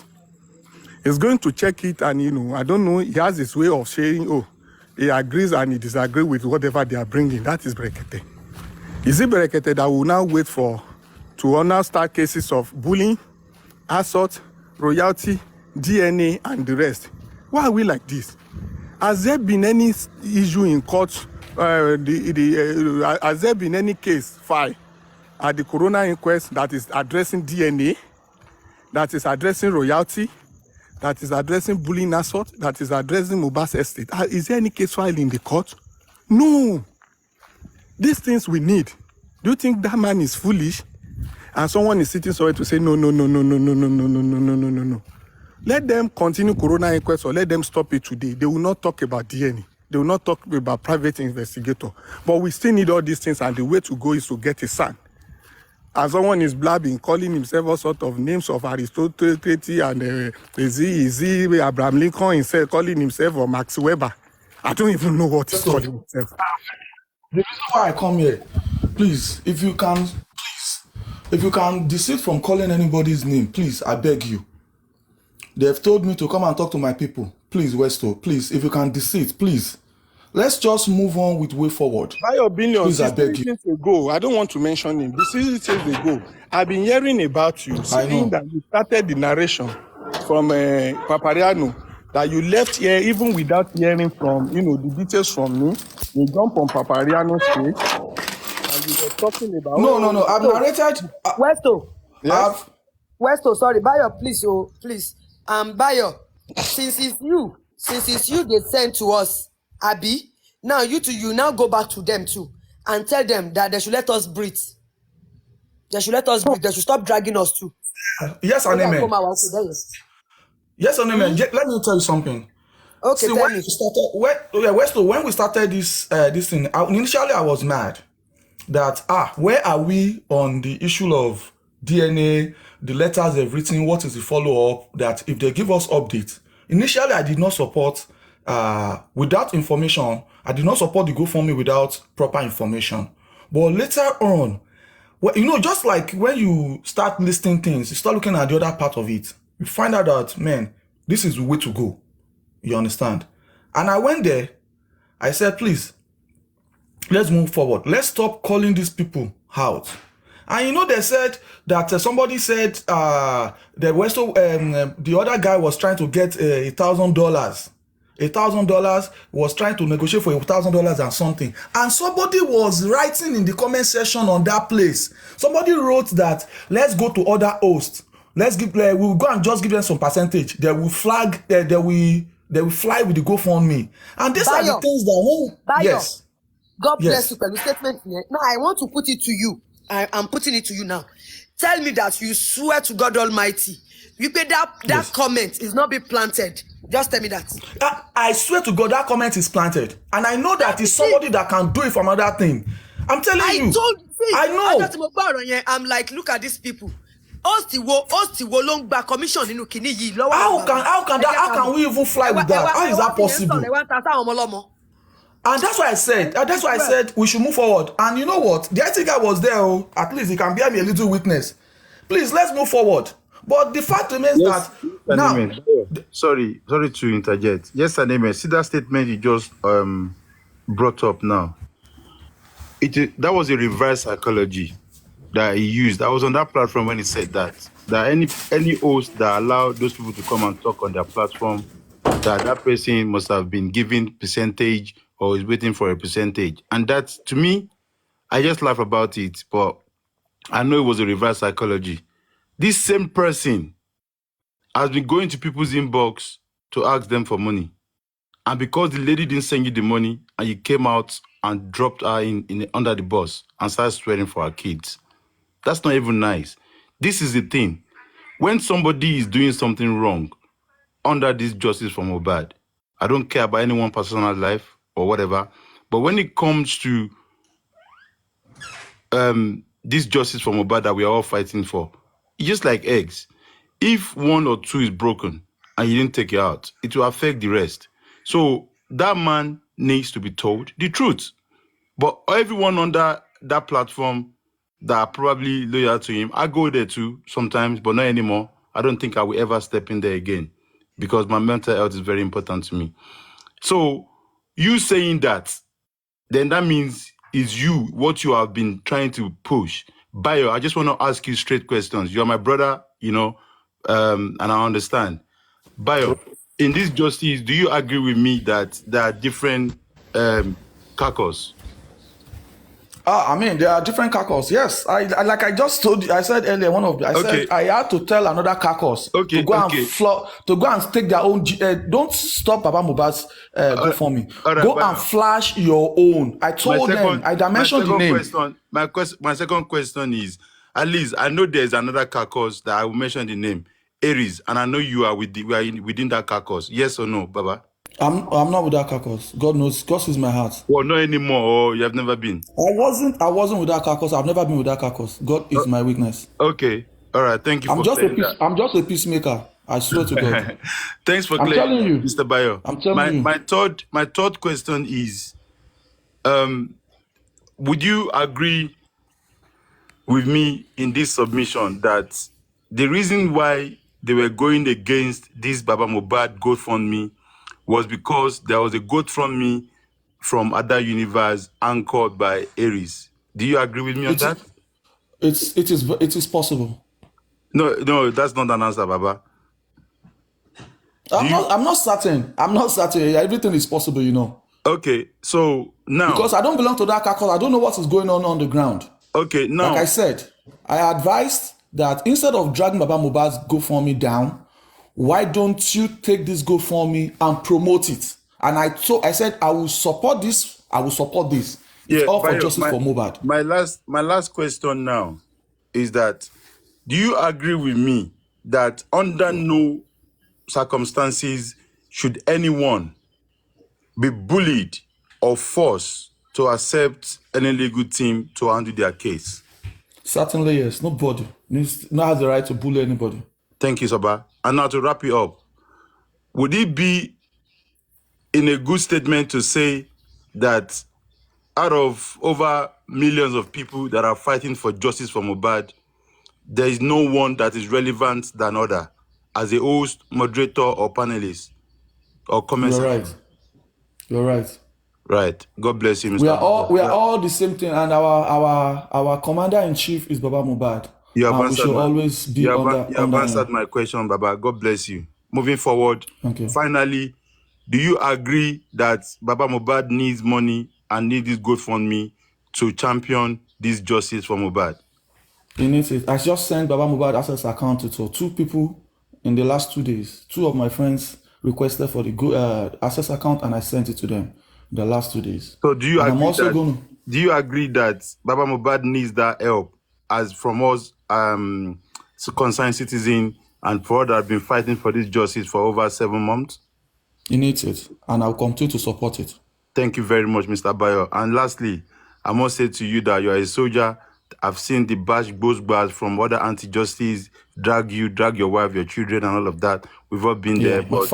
He's going to check it, and I don't know, he has his way of saying, he agrees and he disagrees with whatever they are bringing. That is Berekete. Is it Berekete that will now wait to now start cases of bullying, assault, royalty, DNA, and the rest? Why are we like this? Has there been any issue in court? Has there been any case filed at the Corona inquest that is addressing DNA, that is addressing royalty, that is addressing bullying, assault, that is addressing Mohbad Estate? Is there any case filed in the court? No. These things we need. Do you think that man is foolish? And someone is sitting somewhere to say, no. Let them continue Corona inquest or let them stop it today. They will not talk about DNA. They will not talk about private investigator. But we still need all these things, and the way to go is to get a SAN. As someone is blabbing, calling himself all sort of names of Aristotle and Abraham Lincoln himself, calling himself or Max Weber. I don't even know what he's calling himself. The reason why I come here, please, if you can desist from calling anybody's name, please, I beg you. They've told me to come and talk to my people. Please, Westo, please, if you can desist, please. Let's just move on with way forward. By your opinion, please, I beg you. Ago, I don't want to mention him. 6 days ago, I've been hearing about you, saying that you started the narration from Papariano, that you left here even without hearing from, the details from me. You jumped on Papariano's page, and you were talking about... No, I've narrated... Westo. Yes? Westo, sorry, Bayo, please, please. Bayo, since it's you they sent to us, Abi, now you now go back to them too and tell them that they should let us breathe. They should let us breathe. They should stop dragging us too. Yes and amen. Yes and amen. Let me tell you something. Okay, see, when we started this thing, initially I was mad that where are we on the issue of DNA, the letters they've written, what is the follow-up, that if they give us updates. Initially I did not support without information. I did not support the GoFundMe without proper information. But later on, just like when you start listing things, you start looking at the other part of it, you find out that, man, this is the way to go. You understand? And I went there, I said, please, let's move forward. Let's stop calling these people out. And they said that somebody said the other guy was trying to get $1,000. $1,000, was trying to negotiate for $1,000 and something. And somebody was writing in the comment section on that place. Somebody wrote that, let's go to other hosts. We'll go and just give them some percentage. They will flag, they will fly with the GoFundMe. And these are the things that yes. God bless you for the statement here. Now I want to put it to you. I'm putting it to you now. Tell me that you swear to God Almighty. You pay that comment is not be planted. Just tell me that. I swear to God that comment is planted. And I know that is somebody that can do it from another thing. I'm telling you. I know. I'm like, look at these people. Ostiwo long back commission in Ukini. How can we even fly with that? How is that possible? And that's why I said we should move forward. And you know what? The IT guy was there. At least he can bear me a little witness. Please, let's move forward. But the fact remains that now. Sorry to interject. Yes, Anime. See that statement you just brought up now. That was a reverse psychology that he used. I was on that platform when he said that any host that allowed those people to come and talk on their platform that that person must have been given percentage or is waiting for a percentage. And that, to me, I just laugh about it, but I know it was a reverse psychology. This same person has been going to people's inbox to ask them for money. And because the lady didn't send you the money and you came out and dropped her under the bus and started swearing for her kids, that's not even nice. This is the thing. When somebody is doing something wrong under this justice for Mohbad, I don't care about anyone's personal life or whatever, but when it comes to this justice for Mohbad that we are all fighting for, it's just like eggs. If one or two is broken and you didn't take it out, it will affect the rest. So that man needs to be told the truth. But everyone under that platform that are probably loyal to him, I go there too sometimes, but not anymore. I don't think I will ever step in there again because my mental health is very important to me. So you saying that, then that means it's you, what you have been trying to push. Bayo, I just want to ask you straight questions. You're my brother, you know, and I understand. Bayo, in this justice, do you agree with me that there are different caucus? I mean, there are different caucus. Yes, I like I just told you. I said earlier, said I had to tell another caucus to go and take their own. Don't stop Baba Mohbad's GoFundMe. Go and flash your own. I told them. I mentioned the name. My second question is, at least I know there's another caucus that I will mention the name, Aries, and I know you are within that caucus. Yes or no, Baba? I'm not with that caucus. God knows. God sees my heart. Well, not anymore. Or you have never been. I wasn't with that caucus. I've never been with that caucus. God is my weakness. Okay. All right. Thank you. I'm just a peacemaker. I swear to God. Thanks for I'm telling you, Mr. Bayo. I'm telling you. My third question is, would you agree with me in this submission that the reason why they were going against this Baba Mohbad GoFundMe was because there was a GoFundMe from Other Universe anchored by Aries? Do you agree with me on that? It is possible. No, that's not an answer, Baba. I'm not certain. I'm not certain. Everything is possible, you know. Okay, so now because I don't belong to that caucus, I don't know what is going on the ground. Okay, now like I said, I advised that instead of dragging Baba Mohbad's GoFundMe down, why don't you take this GoFundMe and promote it? And I said I will support this. I will support this. It's all for justice for Mohbad. My last question now is that, do you agree with me that under no circumstances should anyone be bullied or forced to accept any legal team to handle their case? Certainly, yes. Nobody has the right to bully anybody. Thank you, Saba. And now to wrap it up, would it be in a good statement to say that out of over millions of people that are fighting for justice for Mohbad, there is no one that is relevant than other as a host, moderator, or panelist or commentator? You're right. Right. God bless you, Mr. We are all the same thing, and our commander-in-chief is Baba Mohbad. You have answered my question, Baba. God bless you. Moving forward, finally, do you agree that Baba Mohbad needs money and needs this GoFundMe to champion this justice for Mohbad? He needs it. I just sent Baba Mohbad access account to 2 people in the last 2 days. 2 of my friends requested for the access account, and I sent it to them the last 2 days. So do you agree that Baba Mohbad needs that help as from us concerned citizen and for that have been fighting for this justice for over 7 months? He needs it, and I'll continue to support it. Thank you very much, Mr. Bayo. And lastly, I must say to you that you are a soldier. I've seen the both bars from other anti-justice drag your wife, your children, and all of that. We've all been there, but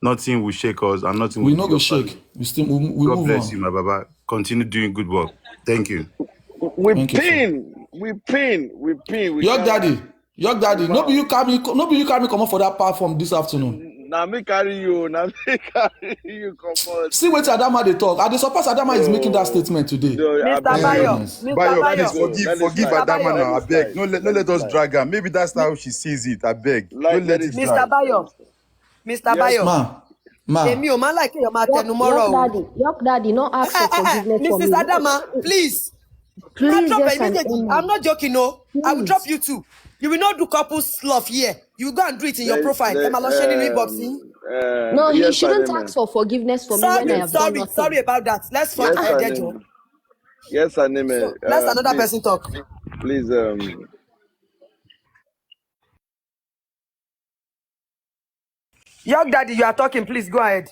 nothing will shake us, and nothing will not go shake. We move on. God bless you, my Baba. Continue doing good work. Thank you. We pain. Your daddy. Nobody you carry me come up for that platform this afternoon. Now me carry you. Come on. See what Adama they talk. I suppose Adama is making that statement today. Mr. Bayo, please forgive Adama now. I beg. No, let us drag her. Maybe that's how she sees it. I beg. Don't let it drag. Mr. Bayo. Ma, Èmi ò máa ń like kéèyàn máa tẹnu mọ́rọ̀ o. York daddy, not ask for forgiveness from Mrs. me. Adama, please. Please, Drop just her an immediately. email. I'm not joking, no. I will drop Please. you too. You will not do couples love here. You go and do it in your Let, profile. Ẹ máa lọ ṣe nínú inbox yín. No, he yes, shouldn't Anime. ask for forgiveness from me when I have done nothing. Sorry about that. Let's fight Yes, ahead, Anime. Dejo. Yes, Anime. So let another Please, person talk. please. Young daddy, you are talking. Please go ahead.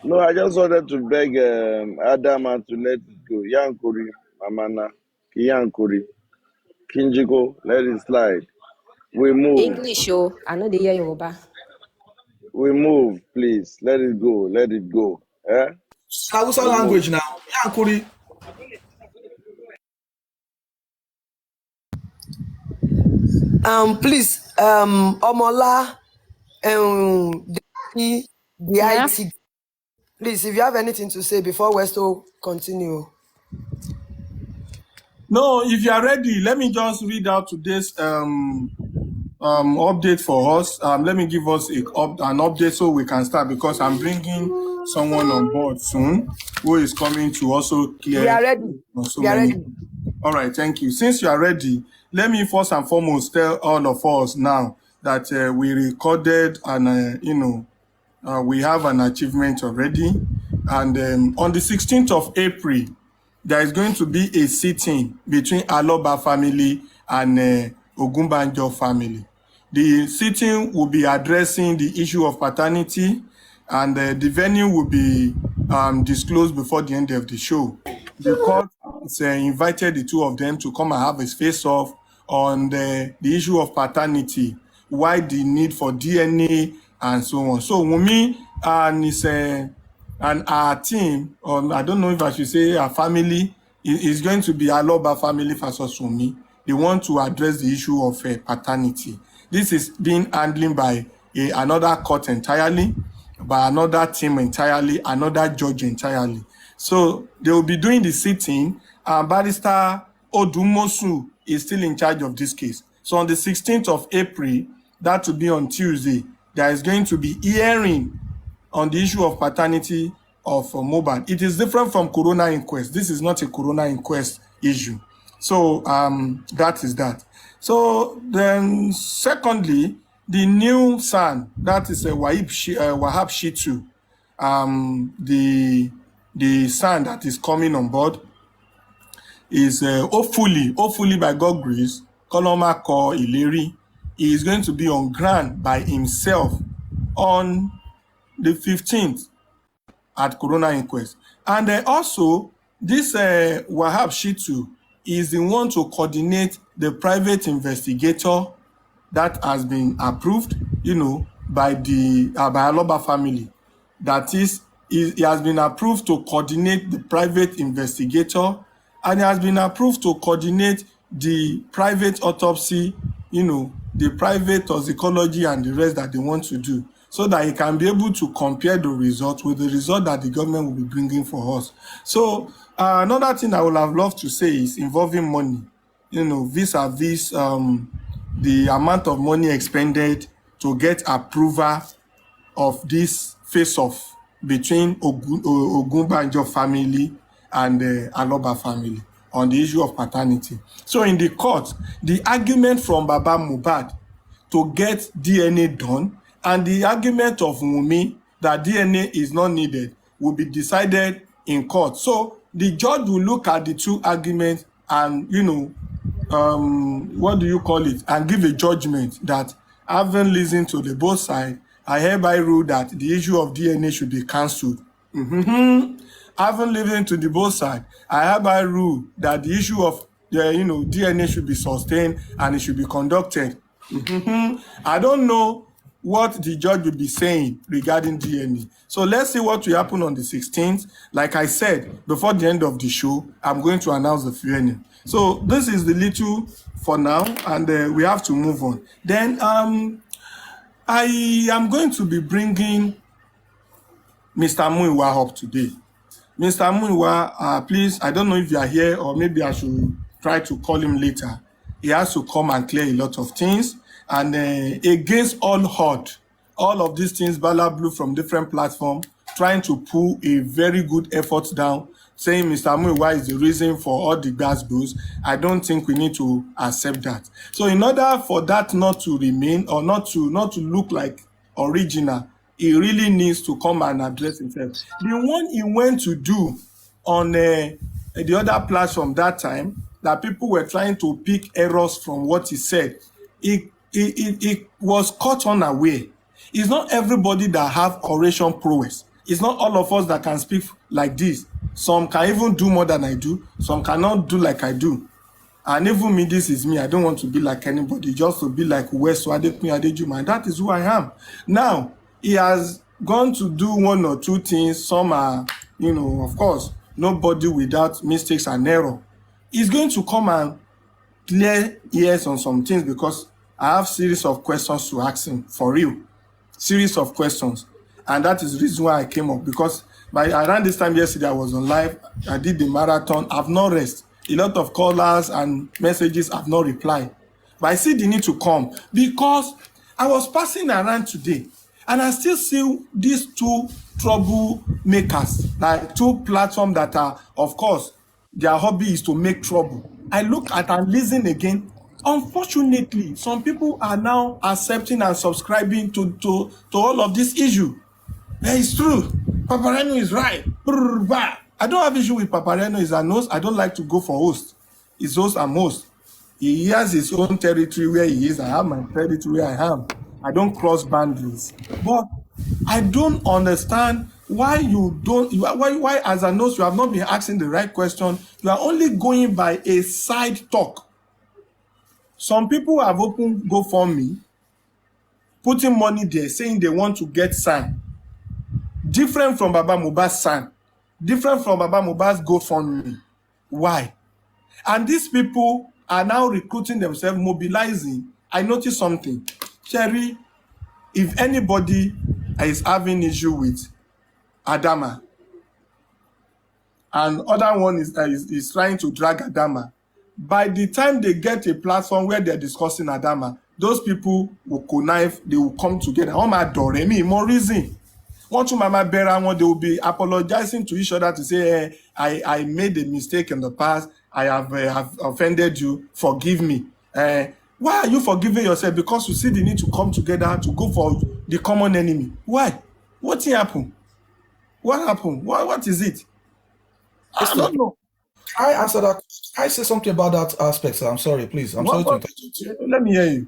No, I just wanted to beg Adama to let it go. Yankuri, Mamana, Yankuri, Kinjiko, let it slide. We move. English, oh, I know they hear Yoruba. We move, please. Let it go. Let it go. Eh? Hausa We move. language now. Yankuri. Please, Omola, the Yeah. IT. Please, if you have anything to say before Westo continue. No, if you are ready, let me just read out today's update for us. Let me give us an update so we can start, because I'm bringing someone on board soon who is coming to also We are clear ready. on so We are many. ready. All right, thank you. Since you are ready, let me first and foremost tell all of us now that we recorded and we have an achievement already. And on the 16th of April, there is going to be a sitting between Aloba family and Ogunbanjo family. The sitting will be addressing the issue of paternity, and the venue will be disclosed before the end of the show. The court has invited the two of them to come and have a face-off on the issue of paternity, why the need for DNA, and so on. So Wunmi and our team, or I don't know if I should say our family, is going to be Aloba family versus Wunmi. They want to address the issue of paternity. This is being handled by another court entirely, by another team entirely, another judge entirely. So they will be doing the sitting, and Barrister Odumosu is still in charge of this case. So on the 16th of April, that will be on Tuesday, there is going to be hearing on the issue of paternity of Mohbad. It is different from Corona inquest. This is not a Corona inquest issue. So that is that. So then secondly, the new son, that is Wahab Shitu, the son that is coming on board is hopefully by God's grace, Koloma Ko Ileri, he is going to be on ground by himself on the 15th at Corona inquest. And also, this Wahab Shitu is the one to coordinate the private investigator that has been approved, by the by Aloba family. That is, he has been approved to coordinate the private investigator, and he has been approved to coordinate the private autopsy, the private toxicology and the rest that they want to do, so that he can be able to compare the results with the result that the government will be bringing for us. So another thing I would have loved to say is involving money, vis-a-vis the amount of money expended to get approval of this face-off between Ogunbanjo family and Aloba family on the issue of paternity. So in the court, the argument from Baba Mohbad to get DNA done and the argument of Wunmi that DNA is not needed will be decided in court. So the judge will look at the two arguments and, and give a judgment that, having listened to the both sides, I hereby rule that the issue of DNA should be cancelled. Having listened to the both sides, I hereby rule that the issue of DNA should be sustained and it should be conducted. I don't know what the judge will be saying regarding DNA. So let's see what will happen on the 16th. Like I said, before the end of the show, I'm going to announce the venue. So this is the little for now, and we have to move on. Then I am going to be bringing Mr. Muiwa up today. Mr. Muiwa, please, I don't know if you are here, or maybe I should try to call him later. He has to come and clear a lot of things. And against all odds, all of these things, Bala Blue from different platforms, trying to pull a very good effort down, saying Mr. Muiwa is the reason for all the gas bills. I don't think we need to accept that. So in order for that not to remain or not to look like original, he really needs to come and address himself. The one he went to do on the other platform that time, that people were trying to pick errors from what he said, it was caught unaware. It's not everybody that have oration prowess. It's not all of us that can speak like this. Some can even do more than I do. Some cannot do like I do. And even me, this is me. I don't want to be like anybody, just to be like West Wadekmi Adejuma. And that is who I am. Now, he has gone to do one or two things. Some are, of course, nobody without mistakes and error. He's going to come and clear ears on some things, because I have series of questions to ask him, for real. Series of questions. And that is the reason why I came up, because by around this time yesterday, I was on live. I did the marathon. I've not rest. A lot of callers and messages I've not replied. But I see the need to come, because I was passing around today and I still see these two troublemakers, like two platforms that are, of course, their hobby is to make trouble. I look at and listen again. Unfortunately, some people are now accepting and subscribing to all of this issue. It's true. Papareno is right. I don't have issue with Papareno. He's an host. I don't like to go for host. He's host and host. He has his own territory where he is. I have my territory where I am. I don't cross boundaries. But I don't understand why why as a host you have not been asking the right question. You are only going by a side talk. Some people have opened GoFundMe, putting money there, saying they want to get sign. Different from Baba Mohbad's sign. Different from Baba Mohbad's GoFundMe. Why? And these people are now recruiting themselves, mobilizing. I noticed something. Cherry, if anybody is having issue with Adama, and other one is trying to drag Adama, by the time they get a platform where they're discussing Adama, those people will connive, they will come together. Oh my Doremi, more reason. One to Mama Bera, they will be apologizing to each other to say, I made a mistake in the past. I have offended you. Forgive me. Why are you forgiving yourself? Because you see the need to come together to go for the common enemy. Why? What happened? What happened? What is it? I don't know. I answer that. I say something about that aspect, sir. I'm sorry, please. I'm sorry to interrupt you. Let me hear you.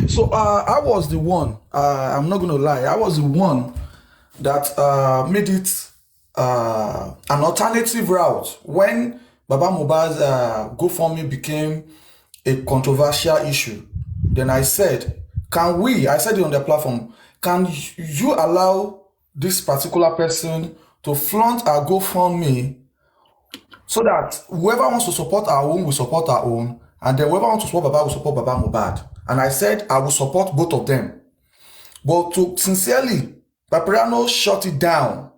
So I was the one, I'm not going to lie, I was the one that made it an alternative route when Baba Mohbad's GoFundMe became a controversial issue. Then I said, I said it on the platform, can you allow this particular person to flaunt our GoFundMe so that whoever wants to support our own will support our own, and then whoever wants to support Baba will support Baba Mohbad. And I said I will support both of them. But sincerely, Papareno shut it down.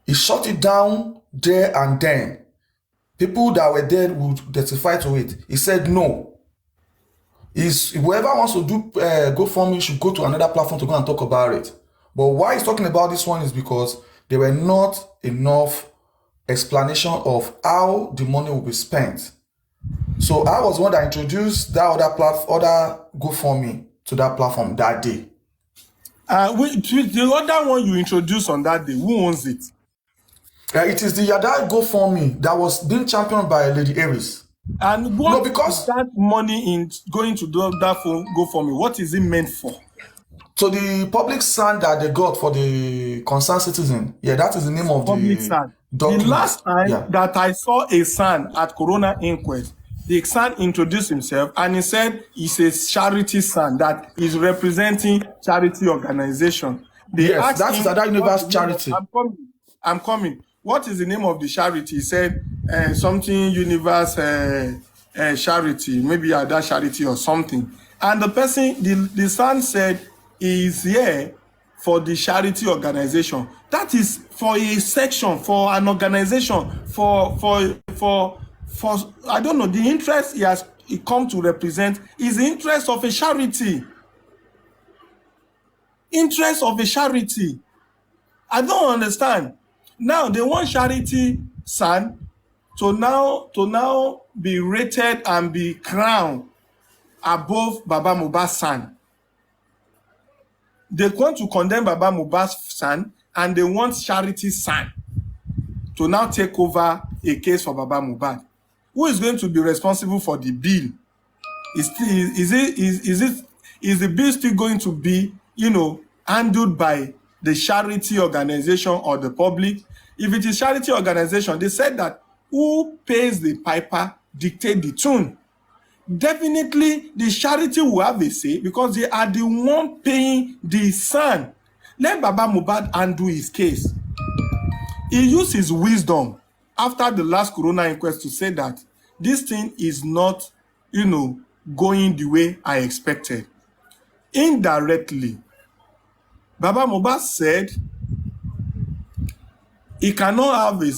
He shut it down there and then. People that were there would testify to it. He said no. Whoever wants to do GoFundMe should go to another platform to go and talk about it. But why he's talking about this one is because there were not enough explanation of how the money will be spent. So I was the one that introduced that other GoFundMe to that platform that day. The other one you introduced on that day, who owns it? It is the Yada GoFundMe that was being championed by Lady Aries. And what is that money in going to do that for GoFundMe? What is it meant for? So the public SAN that they got for the concerned citizen, that is the name of public the SAN. document. The last time that I saw a SAN at Corona Inquest, the SAN introduced himself and he said he's a charity SAN that is representing charity organization. Yes, that is Ada Universe Charity. I'm coming. What is the name of the charity? He said something Universe Charity, maybe Ada Charity or something. And the person, the SAN said is here for the charity organization. That is for a section, for an organization, for I don't know, the interest he come to represent is the interest of a charity. interest of a charity? I don't understand. Now they want charity son to now be rated and be crowned above Baba Mohbad's son. They want to condemn Baba Mohbad's son, and they want charity son to now take over a case for Baba Mohbad. Who is going to be responsible for the bill? Is the bill still going to be, handled by the charity organization or the public? If it is charity organization, they said that who pays the piper dictate the tune. Definitely, the charity will have a say because they are the one paying the son. Let Baba Mohbad undo his case. He used his wisdom after the last corona inquest to say that this thing is not, going the way I expected. Indirectly, Baba Mohbad said he cannot have a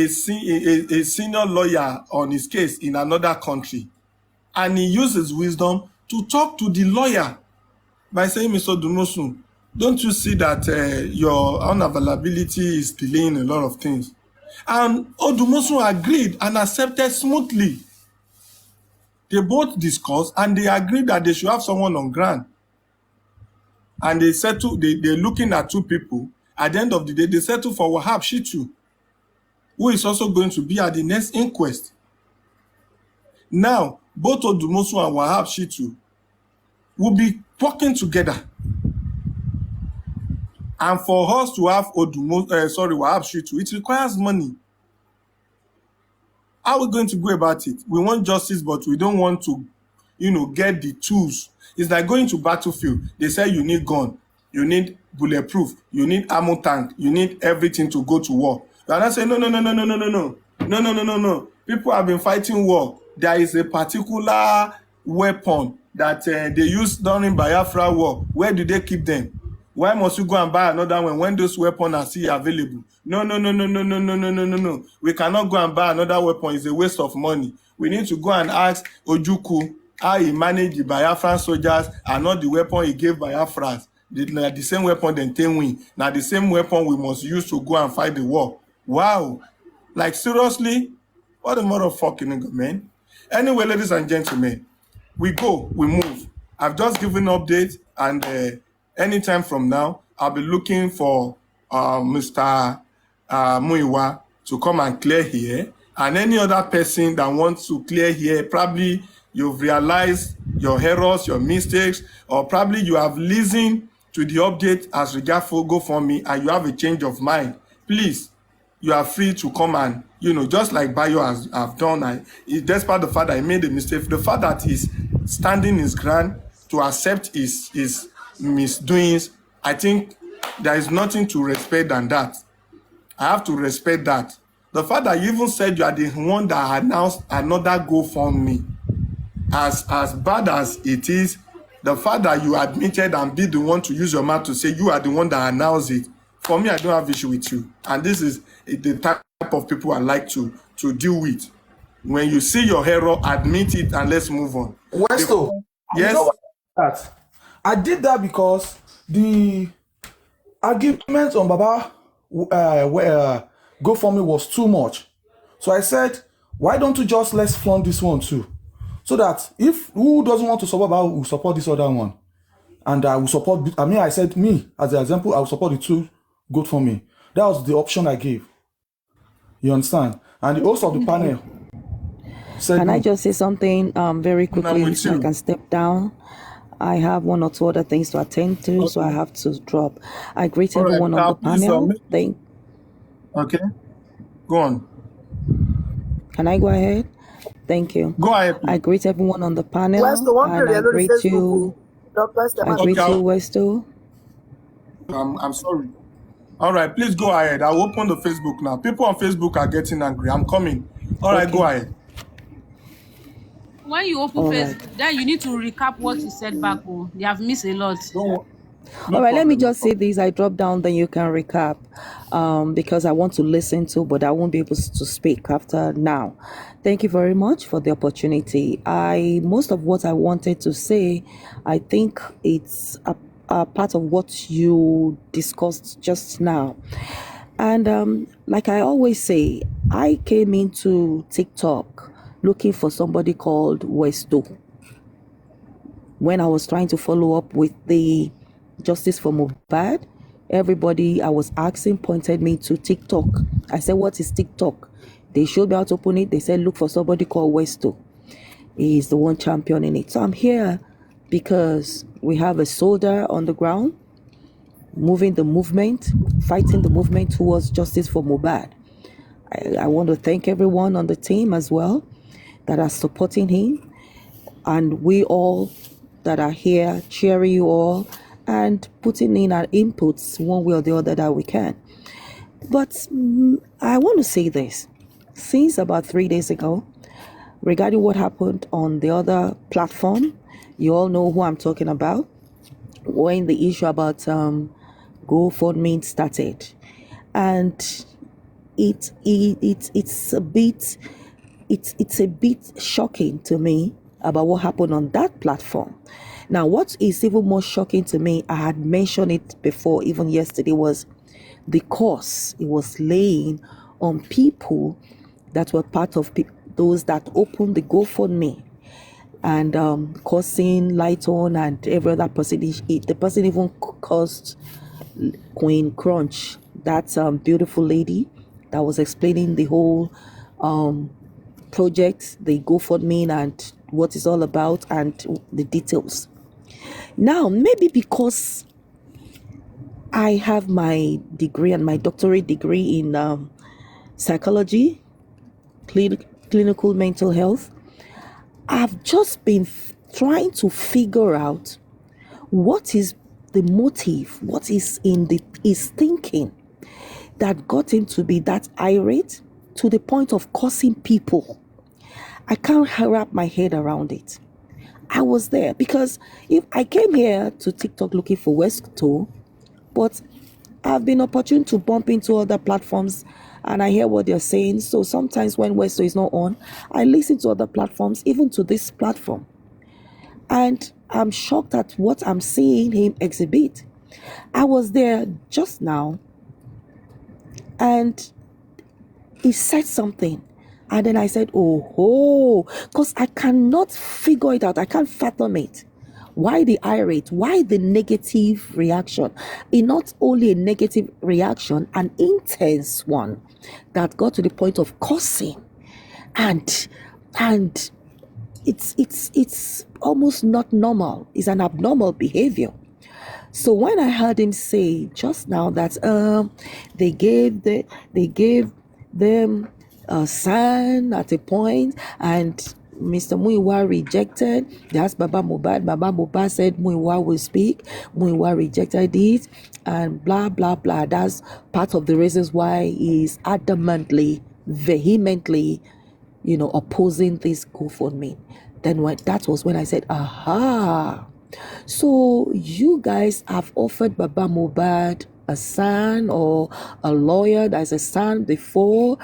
senior lawyer on his case in another country. And he used his wisdom to talk to the lawyer by saying, Mr. Dumosun, don't you see that your unavailability is delaying a lot of things? And Odumosun agreed and accepted smoothly. They both discussed and they agreed that they should have someone on ground. And they settled, they're looking at two people. At the end of the day, they settled for Wahab Shitu, who is also going to be at the next inquest. Now, both Odumosun and Wahab Shitu will be working together. And for us to have Wahab Shitu, it requires money. How are we going to go about it? We want justice, but we don't want to, get the tools. It's like going to battlefield. They say you need gun, you need bulletproof, you need ammo tank, you need everything to go to war. And I say, no. People have been fighting war. There is a particular weapon that they used during Biafra war. Where do they keep them? Why must you go and buy another one when those weapons are still available? No. We cannot go and buy another weapon. It's a waste of money. We need to go and ask Ojukwu how he managed the Biafran soldiers and not the weapon he gave Biafrans. The same weapon then they win. Now the same weapon we must use to go and fight the war. Wow. Like seriously? What a motherfucking nigga, man. Anyway, ladies and gentlemen, we go, we move. I've just given an update, and anytime from now, I'll be looking for Mr. Muiwa to come and clear here. And any other person that wants to clear here, probably you've realized your errors, your mistakes, or probably you have listened to the update as regards GoFundMe and you have a change of mind. Please, you are free to come and, just like Bayo has done, despite the fact that he made a mistake, the fact that he's standing his ground to accept his misdoings, I think there is nothing to respect than that. I have to respect that. The fact that you even said you are the one that announced another GoFundMe, as bad as it is, the fact that you admitted and be the one to use your mouth to say you are the one that announced it, for me, I don't have issue with you. And this is the type of people I like to deal with. When you see your error, admit it and let's move on. Westo, yes? you know what I did that because the argument on Baba GoFundMe was too much. So I said, why don't you just let's fund this one too? So that if who doesn't want to support Baba will support this other one. And I will support, I said me, as an example, I will support the two GoFundMe. That was the option I gave. You understand? And the host of the panel said, can I just say something very quickly so I can step down? I have one or two other things to attend to, so I have to drop. I greet everyone on the panel. Okay. Go on. Can I go ahead? Thank you. Go ahead. I greet everyone on the panel. And I greet you. I greet you, Westo. I'm sorry. All right, please go ahead. I'll open the Facebook now. People on Facebook are getting angry. I'm coming. All right, go ahead. When you open Facebook, then you need to recap what you said back. Oh, they have missed a lot. All right, let me just say this. I drop down, then you can recap because I want to listen to, but I won't be able to speak after now. Thank you very much for the opportunity. Most of what I wanted to say, I think it's part of what you discussed just now. And like I always say, I came into TikTok looking for somebody called Westo. When I was trying to follow up with the Justice for Mohbad, everybody I was asking pointed me to TikTok. I said, what is TikTok? They showed me how to open it. They said, look for somebody called Westo. He's the one championing it. So I'm here because we have a soldier on the ground, moving the movement, fighting the movement towards justice for Mohbad. I want to thank everyone on the team as well that are supporting him, and we all that are here cheering you all and putting in our inputs one way or the other that we can. But I want to say this. Since about 3 days ago, regarding what happened on the other platform, you all know who I'm talking about, when the issue about GoFundMe started. And it's a bit shocking to me about what happened on that platform. Now, what is even more shocking to me, I had mentioned it before, even yesterday, was the course it was laying on people that were part of those that opened the GoFundMe, and causing Lighton and every other person. The person even caused Queen Crunch, that beautiful lady that was explaining the whole project, the GoFundMe, and what it's all about and the details. Now, maybe because I have my degree and my doctorate degree in psychology, clinical mental health, I've just been trying to figure out what is the motive, what is in his thinking that got him to be that irate to the point of cursing people. I can't wrap my head around it. I was there because if I came here to TikTok looking for Westo, but I've been opportune to bump into other platforms and I hear what they're saying. So sometimes when Westo is not on, I listen to other platforms, even to this platform. And I'm shocked at what I'm seeing him exhibit. I was there just now and he said something. And then I said, oh, because I cannot figure it out. I can't fathom it. Why the irate? Why the negative reaction? It's not only a negative reaction, an intense one that got to the point of cursing. And it's almost not normal. It's an abnormal behavior. So when I heard him say just now that they gave them a sign at a point and Mr. Muiwa rejected. They asked Baba Mohbad. Baba Mohbad said Muiwa will speak. Muiwa rejected it and blah, blah, blah. That's part of the reasons why he's adamantly, vehemently, opposing this GoFundMe. Then that was when I said, aha. So you guys have offered Baba Mohbad a son or a lawyer that's a son before,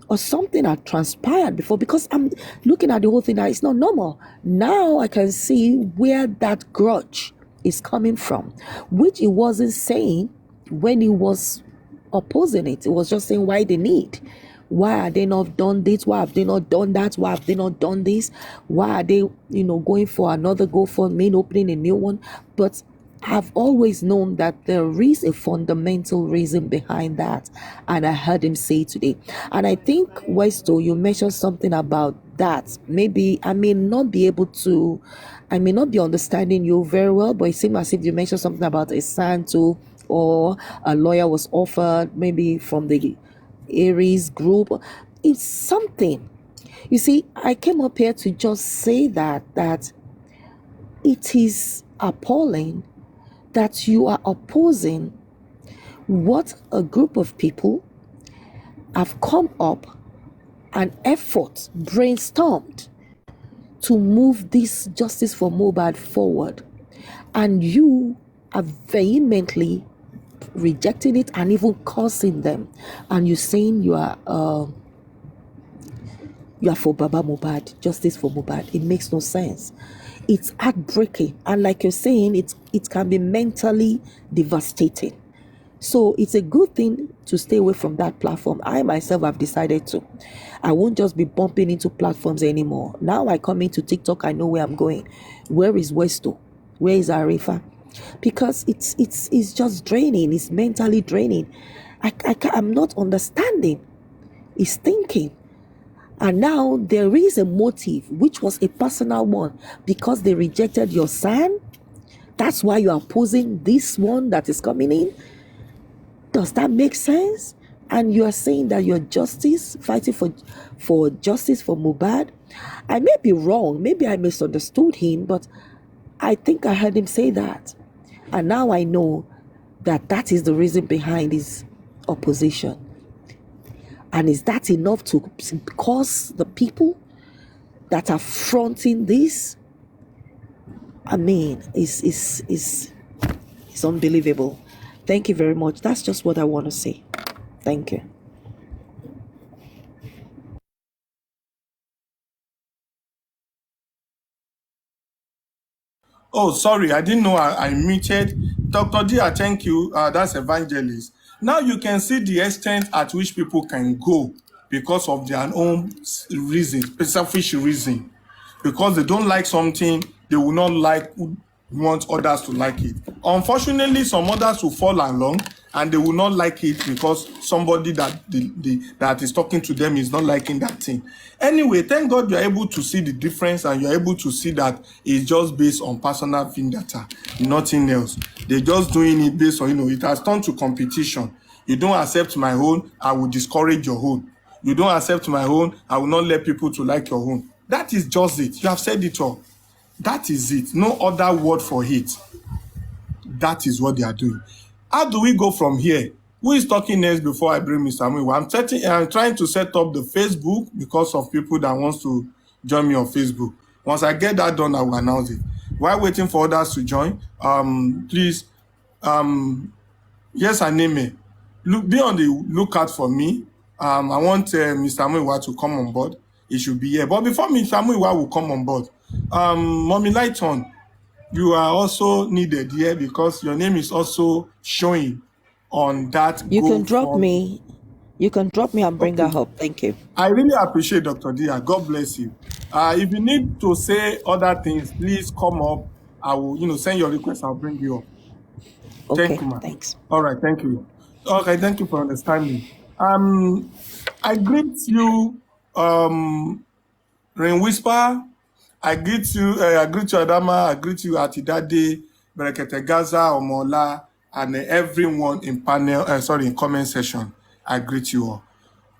or something had transpired before, because I'm looking at the whole thing that it's not normal. Now I can see where that grudge is coming from, which he wasn't saying when he was opposing it. It was just saying why they need. Why are they not done this? Why have they not done that? Why have they not done this? Why are they, going for another GoFundMe, opening a new one? But I've always known that there is a fundamental reason behind that. And I heard him say today. And I think, Westo, you mentioned something about that. Maybe I may not be understanding you very well, but it seemed as if you mentioned something about a son too, or a lawyer was offered, maybe from the Aries group. It's something. You see, I came up here to just say that it is appalling that you are opposing what a group of people have come up and effort brainstormed to move this justice for Mohbad forward, and you are vehemently rejecting it and even cursing them, and you're saying you are for Baba Mohbad, justice for Mohbad. It makes no sense. it's heartbreaking. And like you're saying, it can be mentally devastating. So it's a good thing to stay away from that platform. I myself have decided to. I won't just be bumping into platforms anymore. Now I come into TikTok, I know where I'm going. Where is Westo? Where is Arifa? Because it's just draining. It's mentally draining. I'm not understanding. It's thinking. And now there is a motive, which was a personal one, because they rejected your son. That's why you are opposing this one that is coming in. Does that make sense? And you are saying that you're fighting for justice for Mohbad. I may be wrong. Maybe I misunderstood him, but I think I heard him say that. And now I know that is the reason behind his opposition. And is that enough to cause the people that are fronting this? I mean, it's unbelievable. Thank you very much. That's just what I want to say. Thank you. Oh, sorry, I didn't know I muted. Dr. Dia, thank you. That's Evangelist. Now you can see the extent at which people can go because of their own reason, selfish reason. Because they don't like something, they will not want others to like it. Unfortunately, some others will fall along and they will not like it because somebody that is talking to them is not liking that thing. Anyway, thank God you're able to see the difference and you're able to see that it's just based on personal vendetta, nothing else. They're just doing it based on, it has turned to competition. You don't accept my own, I will discourage your own. You don't accept my own, I will not let people to like your own. That is just it. You have said it all. That is it. No other word for it. That is what they are doing. How do we go from here? Who is talking next before I bring Mr. Muiwa? I'm trying to set up the Facebook because of people that wants to join me on Facebook. Once I get that done, I will announce it. While waiting for others to join, please, yes, Aneme, be on the lookout for me. I want Mr. Muiwa to come on board. He should be here. But before Mr. Muiwa will come on board, Mommy Lighton, you are also needed here because your name is also showing on that. You can drop me. You can drop me and bring her up. Thank you. I really appreciate Dr. Dia. God bless you. If you need to say other things, please come up. I will, send your request. I'll bring you up. Okay, thank you, man. Thanks. All right, thank you. Okay, thank you for understanding. I greet you, Rain Whisper. I greet you, Adama. I greet you, Atidade, Berekete Gaza, Omola, and everyone in in comment section. I greet you all.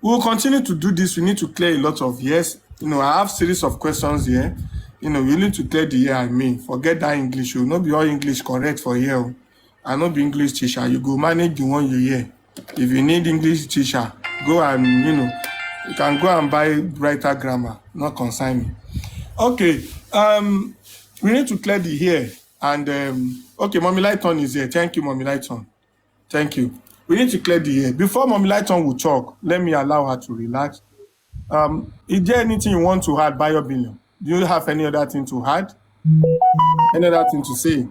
We will continue to do this. We need to clear a lot of yes. I have series of questions here. We need to clear the year I mean. Forget that English. You not be all English correct for here. I not be English teacher. You go manage the one you hear. If you need English teacher, go and, you can go and buy brighter grammar. Not consign me. Okay. We need to clear the hair. And, okay, Mommy Lighton is here. Thank you, Mommy Lighton. Thank you. We need to clear the hair. Before Mommy Lighton will talk, let me allow her to relax. Is there anything you want to add, Bayo Billion? Do you have any other thing to add? Any other thing to say?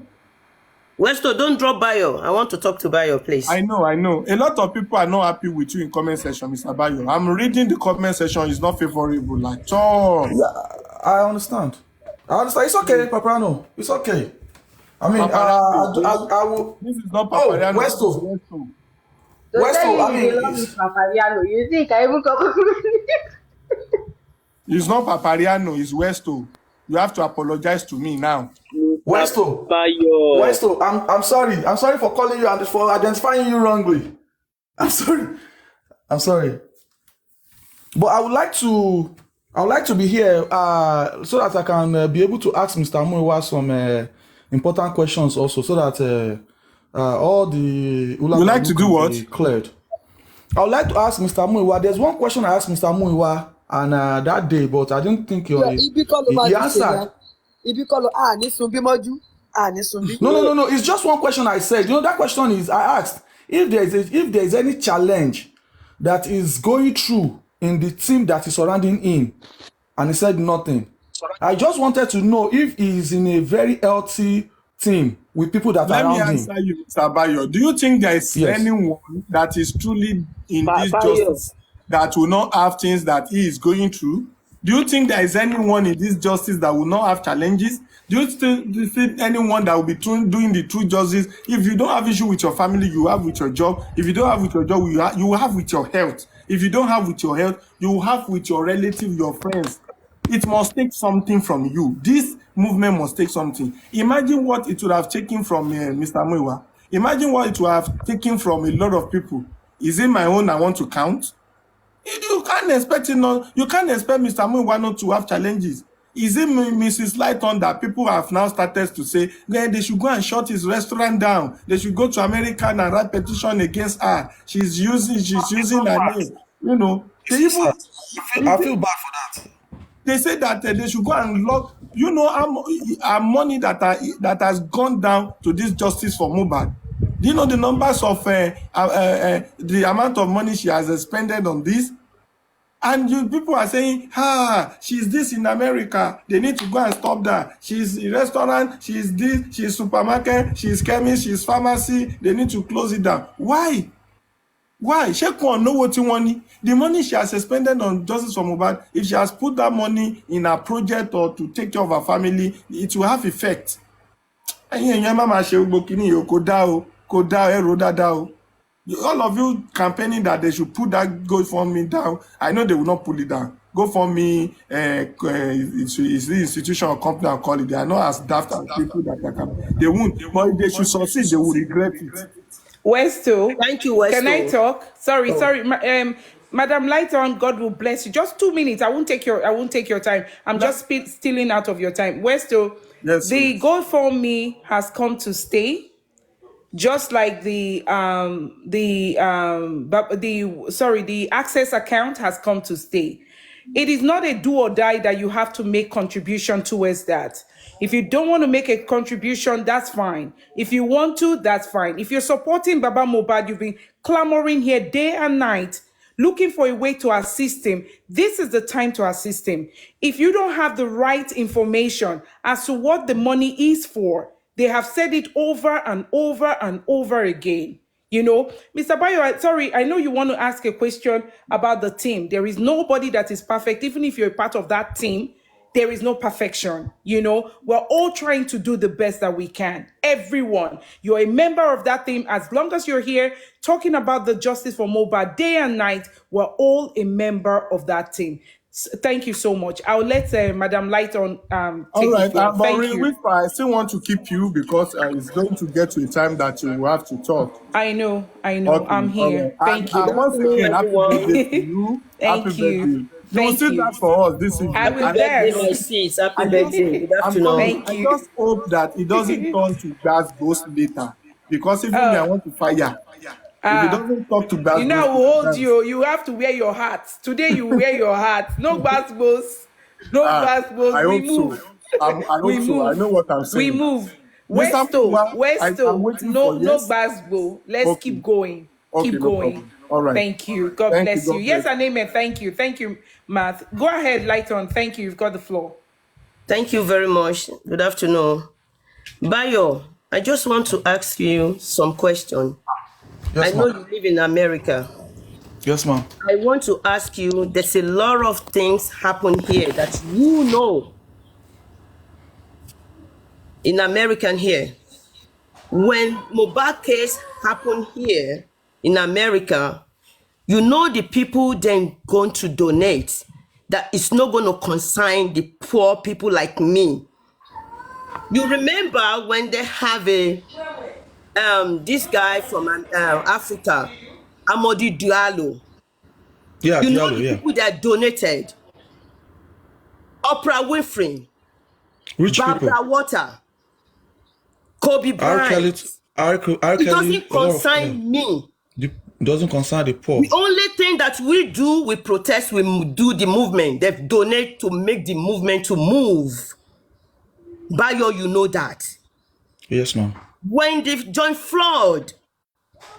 Westo, don't drop Bayo. I want to talk to Bayo, please. I know. A lot of people are not happy with you in comment section, Mr. Bayo. I'm reading the comment section. It's not favorable at all. Yeah, I understand. It's okay, Paparano. It's okay. I mean, I will. This is not Papariano. Westo. Papariano. You think I even come? It's not Papariano. It's Westo. You have to apologize to me now. Westo, I'm sorry. I'm sorry for calling you and for identifying you wrongly. I'm sorry. But I would like to be here so that I can be able to ask Mr. Muiwa some important questions also, so that all the you like to do what? Cleared. I would like to ask Mr. Muiwa. There's one question I asked Mr. Muiwa and that day, but I didn't think he answered. No. It's just one question I said. That question is I asked if there is any challenge that is going through in the team that is surrounding him, and he said nothing. I just wanted to know if he's in a very healthy team with people that Let are me around him. answer you, Mr. Bayo. Do you think there is Yes. anyone that is truly in this Bayo. justice that will not have things that he is going through? Do you think there is anyone in this justice that will not have challenges? Do you think anyone that will be doing the true justice? If you don't have issue with your family, you have with your job. If you don't have with your job, you will have with your health. If you don't have with your health, you will have with your relative, your friends. It must take something from you. This movement must take something. Imagine what it would have taken from Mr. Muiwa. Imagine what it would have taken from a lot of people. Is it my own I want to count? You can't expect it not. You can't expect Mr. Muiwa not to have challenges. Is it Mrs. Lighton that people have now started to say they should go and shut his restaurant down? They should go to America and write petition against her. She's using her name. You know, they even I feel bad for that. they say that they should go and lock. You know our money that has gone down to this justice for Mohbad. Do you know the numbers of the amount of money she has expended on this? And people are saying, she's this in America. They need to go and stop that. She's a restaurant, she's this, she's supermarket, she's chemist, she's pharmacy. They need to close it down. Why? Why? She can't know what you want. The money she has expended on justice for Mohbad, if she has put that money in a project or to take care of her family, it will have effect. All of you campaigning that they should put that GoFundMe down, I know they will not pull it down. GoFundMe it's the institution or company I'll call it. They are not as daft as people that can. They won't. But if they should succeed, they will regret it. Westo. Thank you, Westo. Can I talk? Sorry. Madam Lighton, God will bless you. Just 2 minutes. I won't take your time. I'm just stealing out of your time. Westo, Yes, the GoFundMe has come to stay. Just like the Access account has come to stay. It is not a do or die that you have to make contribution towards that. If you don't want to make a contribution, that's fine. If you want to, that's fine. If you're supporting Baba Mohbad, you've been clamoring here day and night, looking for a way to assist him. This is the time to assist him. If you don't have the right information as to what the money is for, they have said it over and over and over again. You know, Mr. Bayo, sorry, I know you want to ask a question about the team. There is nobody that is perfect. Even if you're a part of that team, there is no perfection. You know, we're all trying to do the best that we can. Everyone, you're a member of that team. As long as you're here talking about the justice for Mohbad day and night, we're all a member of that team. Thank you so much. I'll let Madam Lighton take All right, the floor. but Thank you. I still want to keep you because it's going to get to a time that you will have to talk. I know. Okay, I'm here. all right. Thank you. And once again, happy birthday to you. Thank Happy you. birthday. You will Thank see you. that for us this evening. I will And there. Birthday, my sis. Happy I just, birthday. Good afternoon. Thank I you. just hope that it doesn't turn to gas ghost later. Because even me, I want to fire. If it doesn't talk to gas You know, I ghost, will hold you. You have to wear your hat. Today you wear your hat. No basketballs. No basketballs. I We hope move. so. I We hope so. I move. know what I'm We saying. move. Mr. Muiwa, I'm Westo. waiting No, for no yes. basketball. Let's Okay. keep going. Okay, Keep no going. problem. All right. Thank you. God Thank bless you. you. God Yes bless. and amen. Thank you. Thank you, Matt. Go ahead, Lighton. Thank you. You've got the floor. Thank you very much. Good afternoon. Bayo, I just want to ask you some question. Yes, I know ma'am. you live in America. Yes, ma'am. I want to ask you, there's a lot of things happen here that you know in American here. When Mohbad case happened here in America, you know the people then going to donate, that it's not going to concern the poor people like me. You remember when they have a this guy from Africa, Amadi Diallo. Yeah, You know Diallo, the yeah. people that donated. Oprah Winfrey, Rich people. Barbara Water, Kobe R. Bryant. Kelly, R. It Kelly, doesn't a lot of, concern me. it doesn't concern the poor. The only thing that we do, we protest, we do the movement. They donate to make the movement to move. Bayo, you know that. Yes, ma'am. When they join fraud,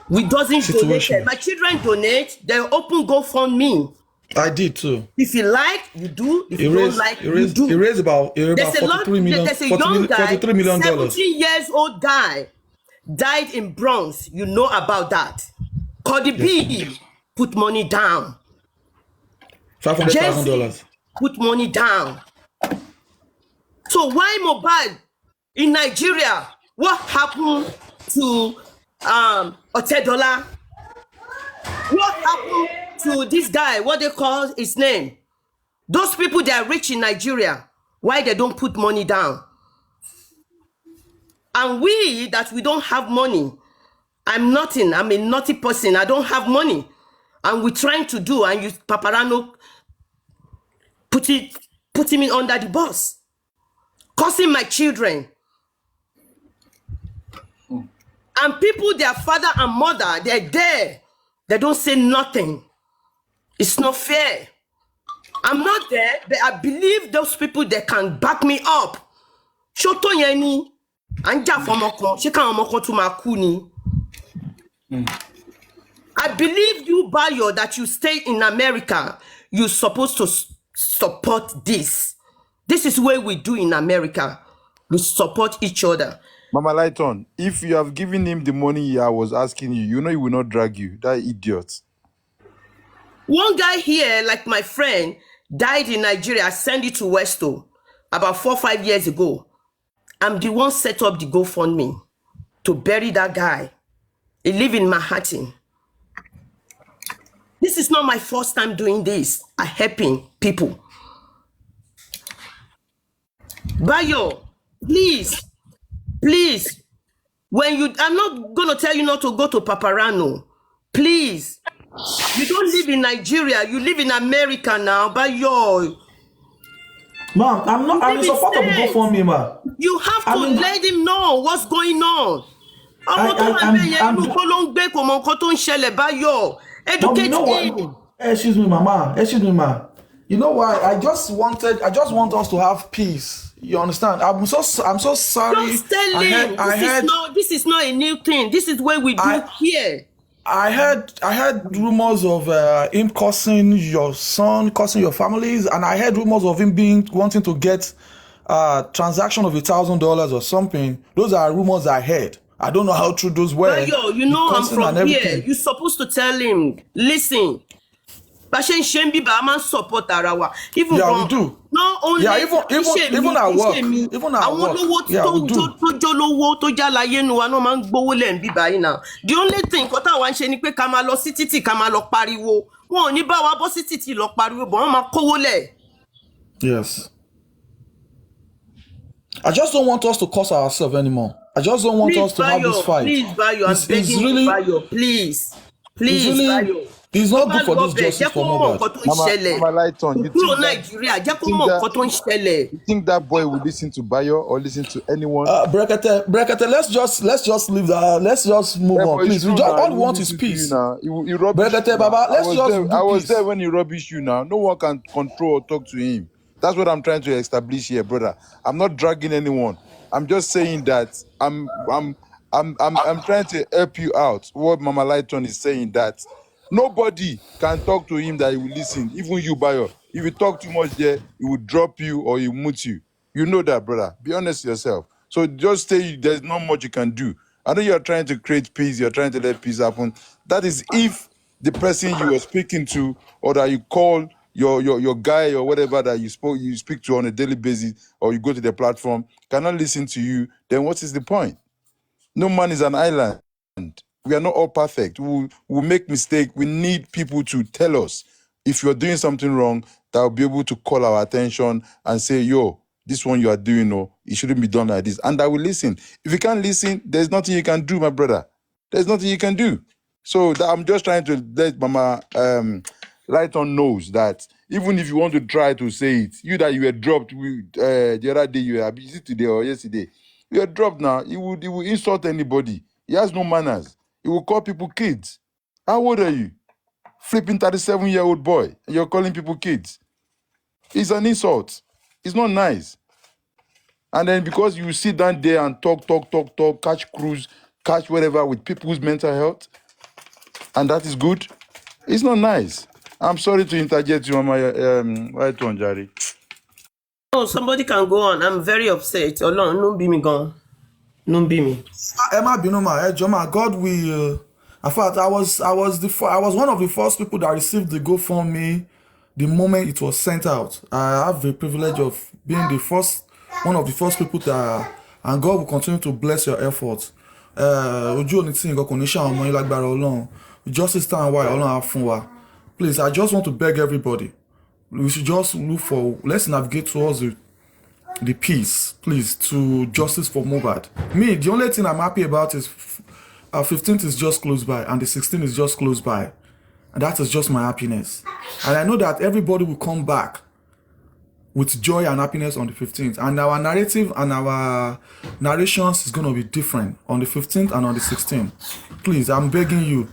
we doesn't donate. Situation. My children donate, they open GoFundMe. I did too. If you like, you do. If He you don't raised, like, he you raised, do. he raised about There's a lot. 43 million, There's a young guy, $43 million. 17 years old guy, died in Bronx. You know about that. Cardi B put money down. $500,000. Put money down. So why Mohbad in Nigeria? What happened to Otedola? What happened to this guy? What they call his name? Those people, they are rich in Nigeria. Why they don't put money down? And we that we don't have money. I'm nothing. I'm a naughty person. I don't have money. And we're trying to do, and you Paparano put him in under the bus. Causing my children. And people, their father and mother, they're there. They don't say nothing. It's not fair. I'm not there, but I believe those people, they can back me up. Shoto yeni, anja fomoko, sheka omoko to makuni. I believe you, Bayo, that you stay in America. You're supposed to support this. This is what we do in America. We support each other. Mama Lighton, if you have given him the money I was asking you, you know he will not drag you. That idiot. One guy here, like my friend, died in Nigeria. I sent it to Westo about 4 or 5 years ago. I'm the one set up the GoFundMe to bury that guy. He live in Manhattan. This is not my first time doing this. I'm helping people. Bayo, please, when you, I'm not gonna tell you not to go to Paparano. Please. You don't live in Nigeria, you live in America now, Bayo. Ma'am, I'm in support of the GoFundMe, ma. You have to let him know what's going on. Educate him. Excuse me, mama. Excuse me, ma. You know why? I just want us to have peace. You understand? I'm so sorry. Just tell him this is not a new thing. This is what we do here. I heard rumors of him cursing your son, cursing your families, and I heard rumors of him wanting to get transaction of $1,000 or something. Those are rumors I heard. I don't know how true those were. But you know I'm from here. You're supposed to tell him, listen. Even we do. Not only even at work. Even at work. Yeah, we do. The only thing kota wa nse ni pe ká máa lọ sí títì ká máa lọ pariwo. Wọn ò ní bá wa bọ́ sí títì lọ pariwo, but wọ́n máa kówó lẹ̀. Yes. I just don't want us to curse ourselves anymore. I just don't want us to have this fight. Please, Bayo, I'm begging you, Bayo, please. Please, Bayo. It's not good for this justice for Mohbad. Mama Lighton, you think that boy will listen to Bayo or listen to anyone? Brekete, let's just leave that. Let's just move on, please. All we want is peace. Brekete, Baba, I was there when he rubbish you now. No one can control or talk to him. That's what I'm trying to establish here, brother. I'm not dragging anyone. I'm just saying that I'm trying to help you out. What Mama Lighton is saying, that nobody can talk to him that he will listen. Even you, Bayo. If you talk too much there, he will drop you or he will mute you. You know that, brother. Be honest yourself. So just say there's not much you can do. I know you're trying to create peace. You're trying to let peace happen. That is if the person you were speaking to or that you call your guy or whatever that you speak to on a daily basis, or you go to the platform, cannot listen to you, then what is the point? No man is an island. We are not all perfect. We'll make mistakes. We need people to tell us if you're doing something wrong, that will be able to call our attention and say, yo, this one you are doing, no, it shouldn't be done like this. And I will listen. If you can't listen, there's nothing you can do, my brother. There's nothing you can do. So I'm just trying to let Mama Lighton knows that even if you want to try to say it, you that you were dropped the other day, you were busy today or yesterday, you are dropped now. He will insult anybody. He has no manners. He will call people kids. How old are you? Flipping 37-year-old boy, and you're calling people kids. It's an insult. It's not nice. And then because you sit down there and talk, catch cruise, catch whatever with people's mental health, and that is good, it's not nice. I'm sorry to interject you, Mama. Right on, Jerry. Oh, somebody can go on. I'm very upset. Oh no be me gone. No be me. Emma Binoma, Joma, God will. In fact, I was one of the first people that received the GoFundMe the moment it was sent out. I have the privilege of being one of the first people that, and God will continue to bless your efforts. Ojú òní tí nǹkan kò ní ṣàwọn ọmọ yín lágbára Ọlọ́run. Justice time why Ọlọ́run á fún wa. Please, I just want to beg everybody. We should just let's navigate towards the peace, please, to justice for Mohbad. Me, the only thing I'm happy about is 15th is just close by and the 16th is just close by. And that is just my happiness. And I know that everybody will come back with joy and happiness on the 15th. And our narrative and our narrations is going to be different on the 15th and on the 16th. Please, I'm begging you.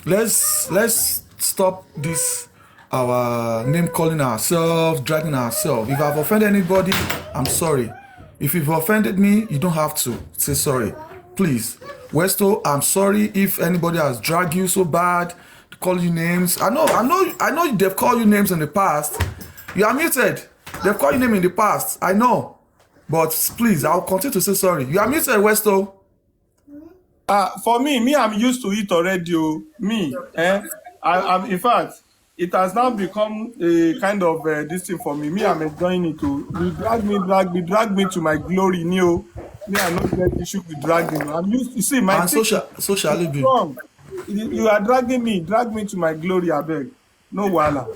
Let's stop this, our name calling ourselves, dragging ourselves. If I've offended anybody, I'm sorry. If you've offended me, you don't have to say sorry. Please. Westo, I'm sorry if anybody has dragged you so bad, to call you names. I know they've called you names in the past. You are muted. They've called you name in the past. I know. But please, I'll continue to say sorry. You are muted, Westo. For me, I'm used to it already. I'm in fact, it has now become a kind of this thing for me. I'm enjoying it too. You drag me to my glory, Neo. Me, I not get issue with dragging. I'm used to see my socially be. You are dragging me, drag me to my glory, I beg. No wala.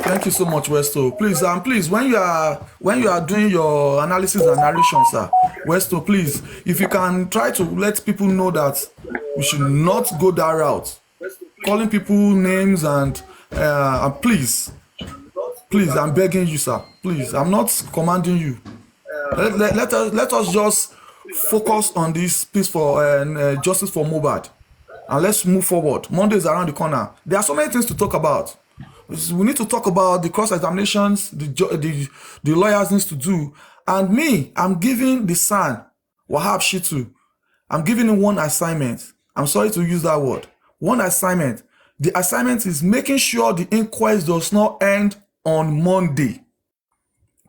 Thank you so much, Westo. Please, when you are doing your analysis and narration, sir, Westo, please, if you can try to let people know that we should not go that route, calling people names and please, I'm begging you, sir. Please, I'm not commanding you. Let us just focus on this peace for justice for Mohbad, and let's move forward. Monday is around the corner. There are so many things to talk about. We need to talk about the cross-examinations the lawyers need to do. And me, I'm giving the son, Wahab Shitu, I'm giving him one assignment. I'm sorry to use that word. One assignment. The assignment is making sure the inquest does not end on Monday.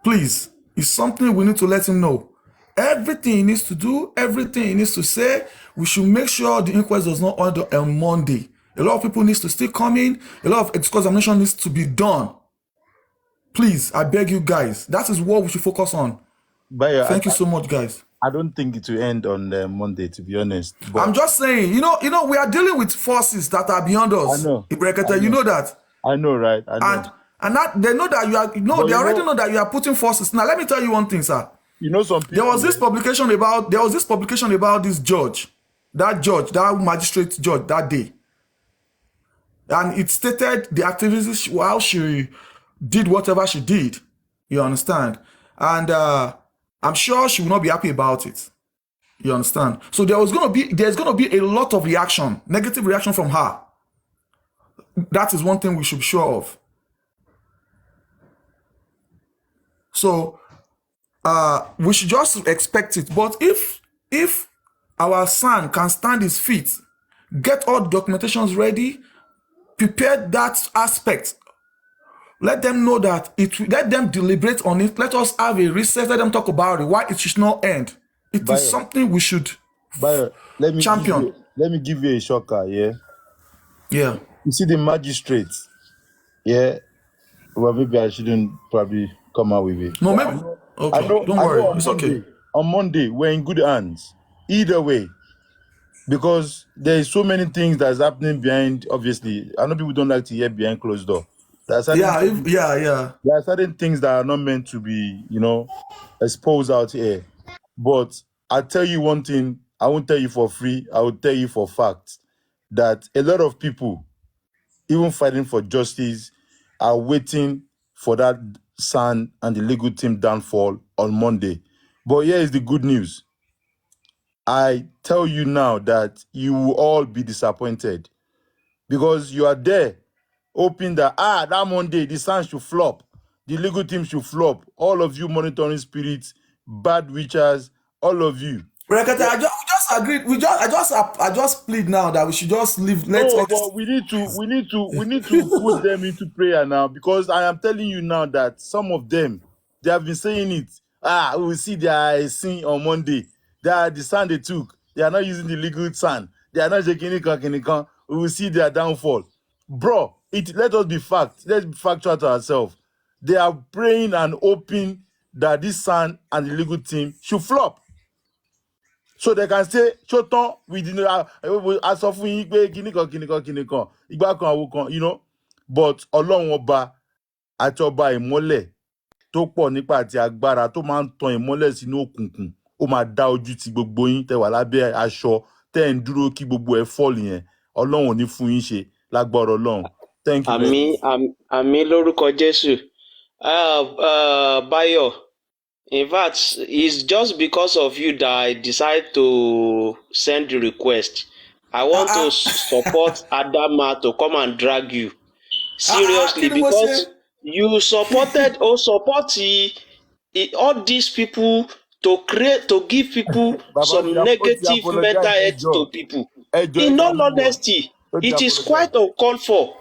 Please, it's something we need to let him know. Everything he needs to do, everything he needs to say, we should make sure the inquest does not end on Monday. A lot of people need to still come in. A lot of examination needs to be done. Please, I beg you guys. That is what we should focus on. Thank you so much, guys. I don't think it will end on Monday, to be honest. But I'm just saying, you know, we are dealing with forces that are beyond us. I know. You know that. I know, right? I know. And that they know that you are. No, they already know that you are putting forces. Now, let me tell you one thing, sir. You know something. There was this publication about this judge, that magistrate judge that day. And it stated the activities while she did whatever she did. You understand? And I'm sure she will not be happy about it. You understand? So there's gonna be a lot of reaction, negative reaction from her. That is one thing we should be sure of. So we should just expect it. But if our son can stand his feet, get all the documentations ready, prepare that aspect. Let them know that let them deliberate on it. Let us have a recess. Let them talk about it. Why it should not end. It is something we should champion. Let me give you a shocker, yeah? Yeah. You see the magistrate, yeah? Well, maybe I shouldn't probably come out with it. No, maybe. Okay, don't worry. It's okay. On Monday, we're in good hands. Either way. Because there is so many things that's happening behind, obviously. I know people don't like to hear behind closed door. There are certain things that are not meant to be, exposed out here. But I'll tell you one thing, I won't tell you for free, I will tell you for fact, that a lot of people, even fighting for justice, are waiting for that son and the legal team downfall on Monday. But here is the good news. I tell you now that you will all be disappointed because you are there hoping that, that Monday, the sun should flop, the legal team should flop, all of you monitoring spirits, bad witches, all of you. Brekete, agreed. I just plead now that we should just leave. Let No, all this. but we need to put them into prayer now, because I am telling you now that some of them, they have been saying it. We will see their sin on Monday. The sand they took, they are not using the legal sand. They are not taking it. We will see their downfall. Bro, let us be let's be factual to ourselves. They are praying and hoping that this sand and the legal team should flop. So they can say, Choton, we didn't as of you know, but Ọlọ́run ọba àti ọba ìmọ́lẹ̀ tó pọ̀ nípa àti agbára tó máa ń tan ìmọ́lẹ̀ sínú òkùnkùn, ó máa dá ojú ti gbogbo yín tẹ́ wà lábẹ́ aṣọ tẹ́ ń dúró kí gbogbo ẹ̀ fọ́ọ̀lù yẹn. Ọlọ́run ò ní fún yín ṣe lágbára Ọlọ́run. Thank you. Àmín lórúkọ Jésù. Bayo, in fact, it's just because of you that I decide to send the request. I want to support Adama to come and drag you. Seriously, because you supported or support all these people to give people some negative mental health to people. In all honesty, it is quite uncalled for.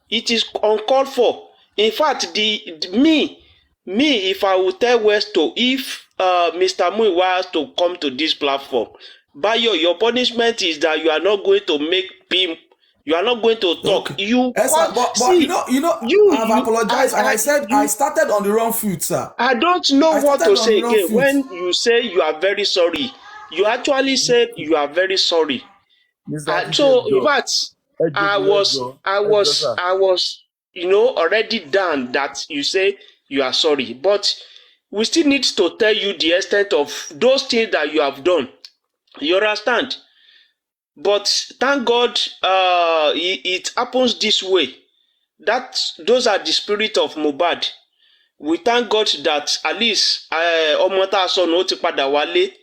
It is uncalled for. In fact, me, if I would tell Westo, if Mr. Muiwa has to come to this platform, Bayo, your punishment is that you are not going to make him. You are not going to talk. Okay. But see, I've apologized, and I said I started on the wrong foot, sir. I don't know what to say again. When you say you are very sorry, you actually said you are very sorry. So in fact, I was, already done that you say you are sorry, but we still need to tell you the extent of those things that you have done. You understand? But thank God, it happens this way. Those are the spirit of Mohbad. We thank God that at least Omota Asono ti padà wálé.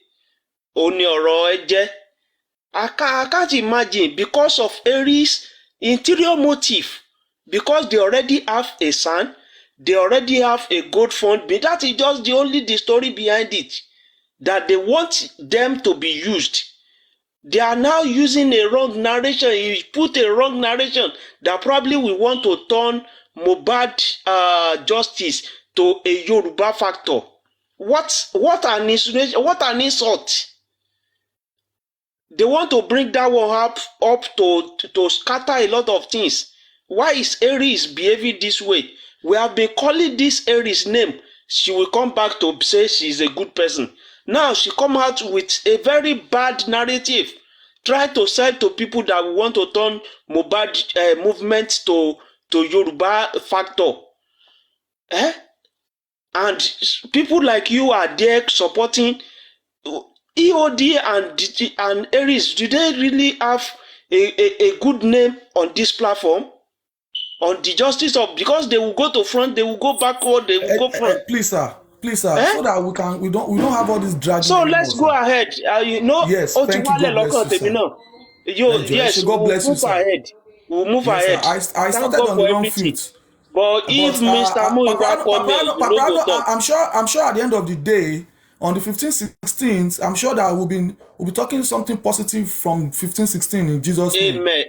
Oni ọ̀rọ̀ ẹ jẹ́. I can't imagine because of Aries' interior motive. Because they already have a son, they already have a gold fund. But that is just the story behind it. That they want them to be used. They are now using a wrong narration. You put a wrong narration that probably we want to turn Mohbad justice to a Yoruba factor. What an insinuation, what an insult. They want to bring that one up to scatter a lot of things. Why is Aries behaving this way? We have been calling this Aries name. She will come back to say she's a good person. Now she come out with a very bad narrative. Try to sell to people that we want to turn Mohbad movement to Yoruba factor. And people like you are there supporting EOD and Aries. Do they really have a good name on this platform? On the justice of, because they will go to front, they will go backward, they will go front. Please, sir, so that we don't have all this dragging. So let's go ahead. Yes, thank you. God bless you, sir. Yes, God bless you, sir. We'll move ahead. I started on the wrong foot. But if Mr. Muiwa come here, I'm sure at the end of the day, on the 15th, 16th, I'm sure that we'll be talking something positive from 15, 16 in Jesus' name. Amen.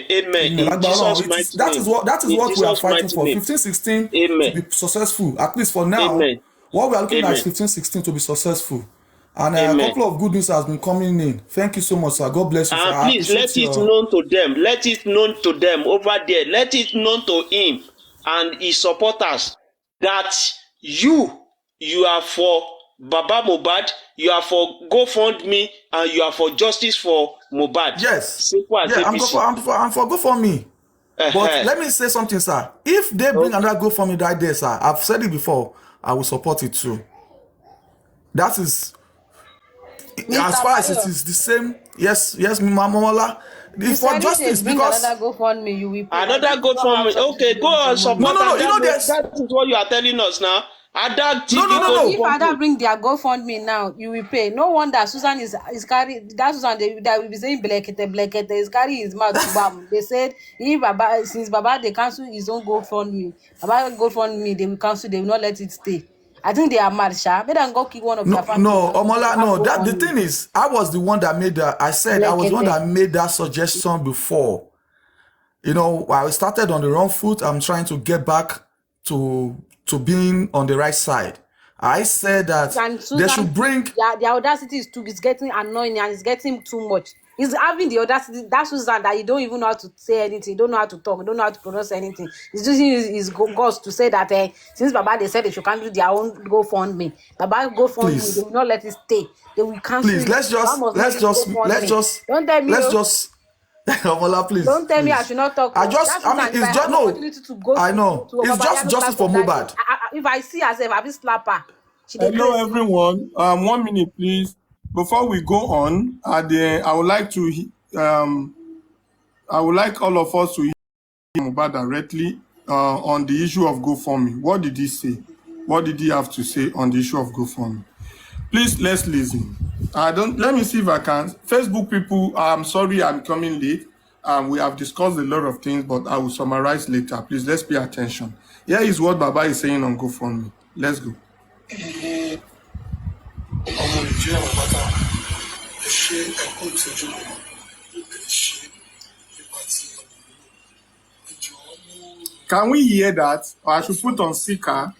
In Jesus' mighty that is what we are fighting for. Name. 15, 16 to be successful. At least for now, what we are looking at is 15, 16 to be successful. And a couple of good news has been coming in. Thank you so much, sir. God bless you, sir. And please let it known to them. Let it known to them over there. Let it known to him and his supporters that you are for Baba Mohbad, you are for GoFundMe, and you are for justice for Mohbad. Yes. I'm for GoFundMe. But let me say something, sir. If they bring another GoFundMe right there, sir, I've said it before, I will support it too. That is, as far as it is the same. Yes, Mamola. For justice, because another GoFundMe, you will pay. Another GoFundMe. Okay, go on support. No. That is what you are telling us now. No. If Ada bring their GoFundMe now, you will pay. No wonder Susan is carrying that Susan that will be saying blackete is carrying his mouth to bam. They said since Baba they cancel his own GoFundMe, Baba GoFundMe they will cancel. They will not let it stay. I think they are mad, Sha. They don't go kill one of their family. No, Omola, no. Go That the on thing is, I was the one that made that. I said I was the one that made that suggestion before. You know, I started on the wrong foot. I'm trying to get back to being on the right side. I said that And they Susan, should bring. the audacity is getting annoying and it's getting too much. He's having the audacity, that Susan, that you don't even know how to say anything, you don't know how to talk, you don't know how to pronounce anything. He's using his guts to say that since Baba they said they should cancel their own GoFundMe. Baba GoFundMe, they will not let it stay. They will cancel Please, it. let's just Don't tell me. Omola, please. Don't tell me I please. should not talk. I mean, it's just no. I know. It's just justice for Mohbad. If I see herself, I will slap her. Hello, everyone. 1 minute, please. Before we go on, I would like all of us to hear Mohbad directly on the issue of GoFundMe. What did he say? What did he have to say on the issue of GoFundMe? Please, let's listen. Let me see if I can. Facebook people, I'm sorry I'm coming late. We have discussed a lot of things, but I will summarize later. Please, let's pay attention. Here is what Baba is saying on GoFundMe. Let's go. Can we hear that? Or I should put on speaker.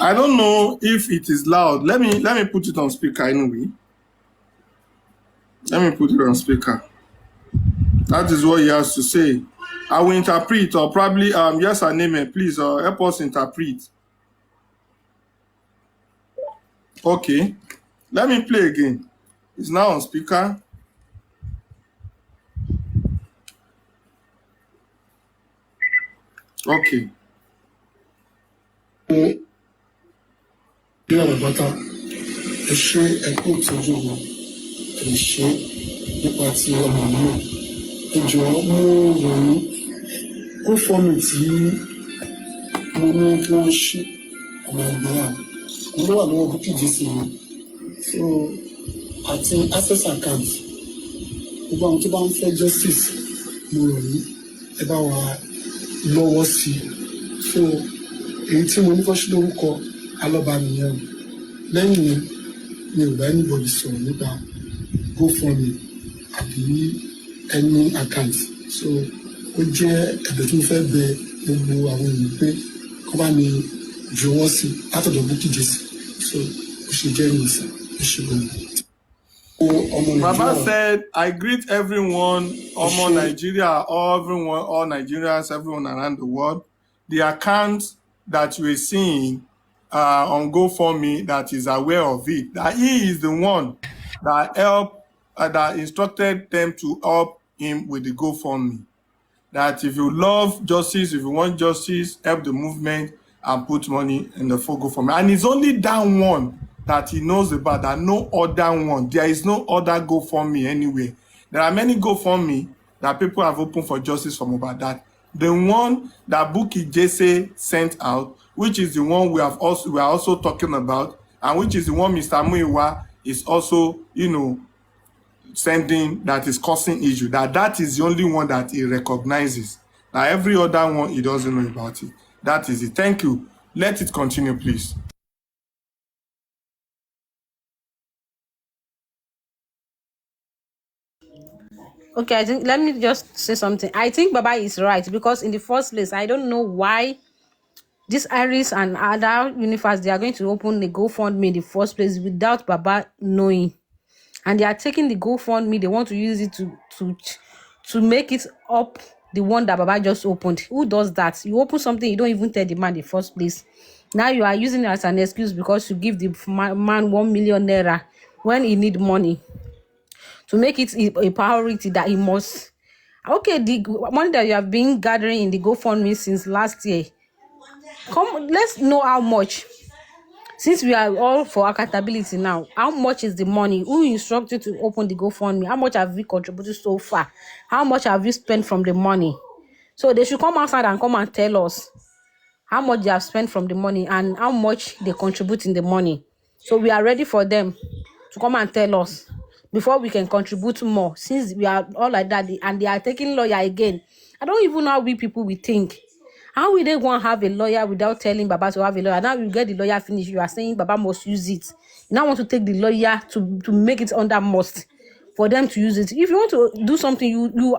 I don't know if it is loud. Let me put it on speaker anyway. Let me put it on speaker. That is what he has to say. I will interpret, or probably yes, Aneme, please help us interpret. Okay. Let me play again. It's now on speaker. Okay. So àti access account gbogbo àwọn tó bá ń fẹ́ justice mo rò ní ẹ bá wa lọ́wọ́ sí i so èyí tí mo ní kọ́ sí lórúkọ alọ́ba nìyẹn lẹ́yìn mi ò bá anybody sọ̀rọ̀ nípa GoFundMe àbí any account so ó jẹ́ ẹ̀bẹ̀ tí mo fẹ́ bẹ gbogbo àwọn èèyàn pé kọ́ bá mi jọ̀wọ́ sí i látọ̀dọ̀ Bukky Jesse so ó ṣe jẹ́ ìrìnsà ó ṣe gbọ́n. Baba said, I greet everyone, all Nigeria, all Nigerians, everyone around the world. The account that you are seeing on GoFundMe that is aware of it, that he is the one that that instructed them to help him with the GoFundMe. That if you love justice, if you want justice, help the movement and put money in the full GoFundMe. And it's only that one that he knows about, that no other one. There is no other GoFundMe anywhere. There are many GoFundMe that people have opened for justice for Mohbad. That the one that Bukky Jesse sent out, which is the one we are also talking about, and which is the one Mr. Muiwa is also, sending, that is causing issue. That is the only one that he recognizes. Now every other one he doesn't know about it. That is it. Thank you. Let it continue, please. Okay, I think let me just say something. I think Baba is right because in the first place, I don't know why this Iris and other universe they are going to open the GoFundMe in the first place without Baba knowing, and they are taking the GoFundMe. They want to use it to make it up the one that Baba just opened. Who does that? You open something you don't even tell the man in the first place. Now you are using it as an excuse because you give the man 1 million naira when he need money, to make it a priority that he must Okay, the money that you have been gathering in the GoFundMe since last year, let's know how much. Since we are all for accountability now, how much is the money? Who instructed you to open the GoFundMe? How much have we contributed so far? How much have you spent from the money? So they should come outside and come and tell us how much they have spent from the money and how much they contribute in the money. So we are ready for them to come and tell us before we can contribute more. Since we are all like that and they are taking lawyer again, I don't even know how we people will think. How will they go and have a lawyer without telling Baba to have a lawyer? Now you get the lawyer finished. You are saying Baba must use it. You now want to take the lawyer to make it under must for them to use it. If you want to do something, you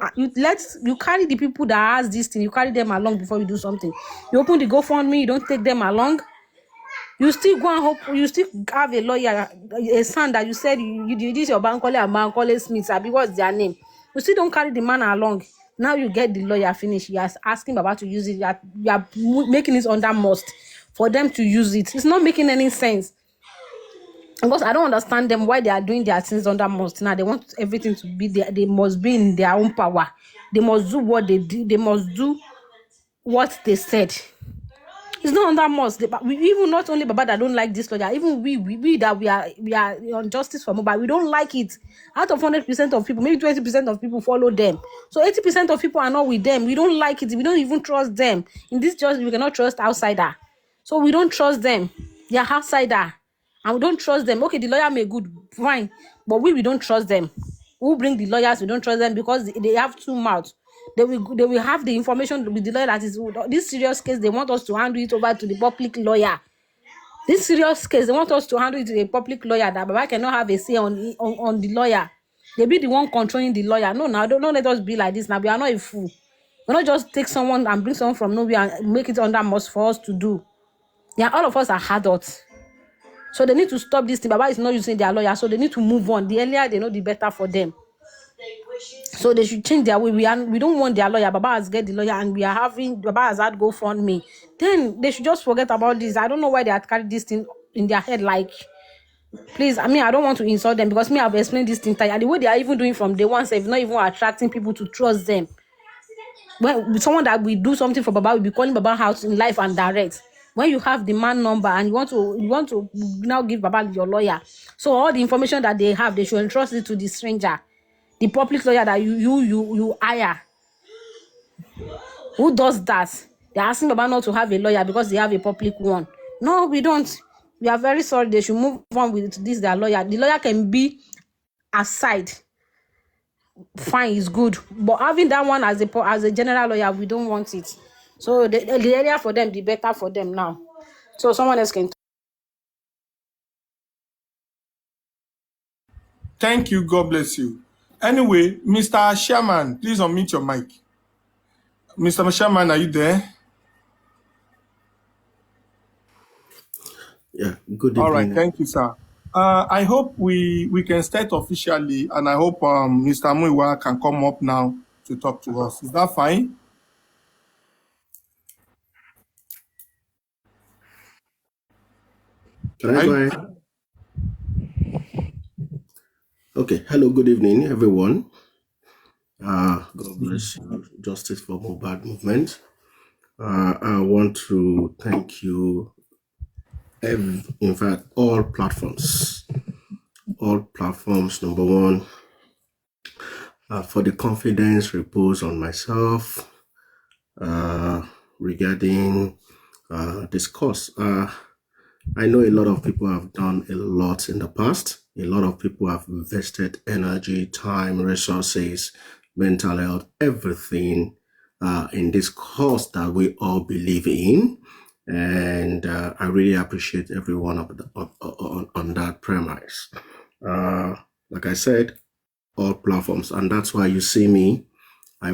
carry the people that has this thing. You carry them along before you do something. You open the GoFundMe. You don't take them along. You still go and hope. You still have a lawyer, a son that you said you did this your Bankole and Bankole Smith. Abi, what's their name? You still don't carry the man along. Now you get the lawyer finished. You are asking Baba to use it. You are making it under must for them to use it. It's not making any sense. Because I don't understand them why they are doing their things under must. Now they want everything to be there. They must be in their own power. They must do what they do. They must do what they said. It's not under must. We even not only Baba that don't like this lawyer, even we that we are on justice for mobile, we don't like it. Out of 100% of people, maybe 20% of people follow them. So 80% of people are not with them. We don't like it. We don't even trust them. In this justice, we cannot trust outsider. So we don't trust them. They are outsider. And we don't trust them. Okay, the lawyer may good, fine. But we don't trust them. Who bring the lawyers? We don't trust them because they have two mouths. They will have the information with the lawyer that is this serious case. They want us to handle it over to the public lawyer. This serious case, they want us to handle it to a public lawyer that Baba cannot have a say on the lawyer. They be the one controlling the lawyer. No, now don't let us be like this. Now we are not a fool. We not just take someone and bring someone from nowhere and make it under must for us to do. Yeah, all of us are adults. So they need to stop this thing. Baba is not using their lawyer, so they need to move on. The earlier they know, the better for them. So they should change their way. We don't want their lawyer. Baba has get the lawyer, and we are having Baba has had GoFundMe. Then they should just forget about this. I don't know why they had carried this thing in their head. Like, please, I mean, I don't want to insult them because I've explained this thing tired. The way they are even doing from day one, so if not even attracting people to trust them. When someone that will do something for Baba will be calling Baba out in life and direct. When you have the man number and you want to now give Baba your lawyer, so all the information that they have, they should entrust it to the stranger, the public lawyer that you hire. Who does that? They're asking Baba not to have a lawyer because they have a public one. No, we don't. We are very sorry. They should move on with this. Their lawyer. The lawyer can be aside. Fine, is good, but having that one as a general lawyer, we don't want it. So the area for them, the better for them now. So someone else can. Thank you. God bless you. Anyway, Mr. Sherman, please unmute your mic. Mr. Sherman, are you there? Yeah, good evening. All right, thank you, sir. I hope we can start officially, and I hope Mr. Muiwa can come up now to talk to us. Is that fine? Can I go ahead? Okay. Hello, good evening, everyone. God bless you. Justice for Mohbad movement. I want to thank you, in fact, all platforms, number one, for the confidence reposed on myself regarding this cause. I know a lot of people have done a lot in the past. A lot of people have invested energy, time, resources, mental health, everything in this cause that we all believe in. And I really appreciate everyone on that premise. Like I said, all platforms. And that's why you see me, I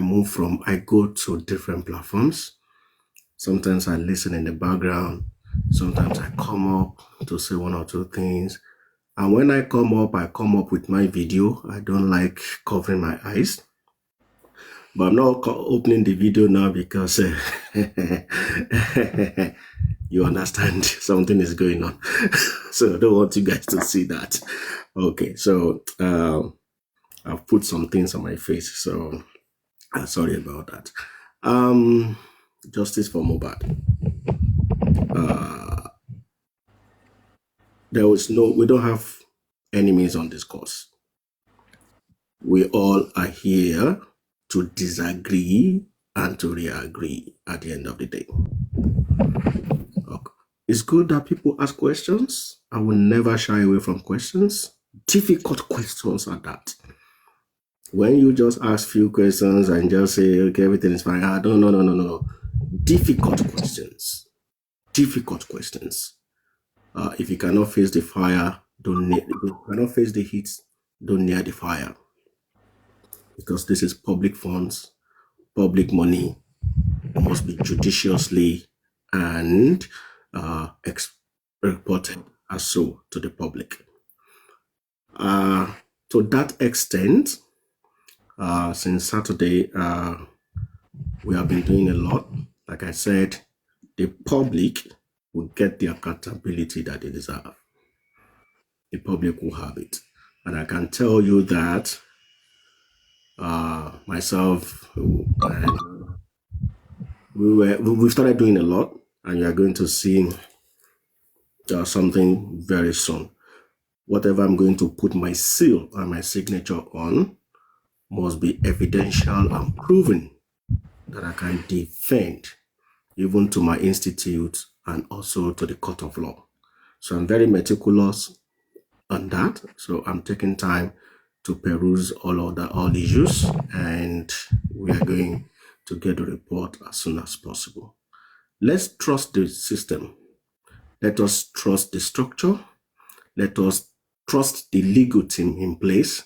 go to different platforms. Sometimes I listen in the background. Sometimes I come up to say one or two things. And when I come up with my video. I don't like covering my eyes. But I'm not opening the video now because you understand something is going on. So I don't want you guys to see that. Okay, so I've put some things on my face. So Sorry about that. Justice for Mohbad. We don't have enemies on this course. We all are here to disagree and to re-agree at the end of the day. Okay. It's good that people ask questions. I will never shy away from questions. Difficult questions at that. When you just ask few questions and just say, okay, everything is fine. No. Difficult questions. Difficult questions. If you cannot face the fire, if you cannot face the heat, don't near the fire. Because this is public funds, public money, must be judiciously and reported as so to the public. To that extent, since Saturday, we have been doing a lot. Like I said, the public will get the accountability that they deserve. The public will have it. And I can tell you that myself, we started doing a lot, and you are going to see something very soon. Whatever I'm going to put my seal and my signature on must be evidential and proven that I can defend even to my institute and also to the court of law. So I'm very meticulous on that. So I'm taking time to peruse all issues, and we are going to get the report as soon as possible. Let's trust the system. Let us trust the structure. Let us trust the legal team in place.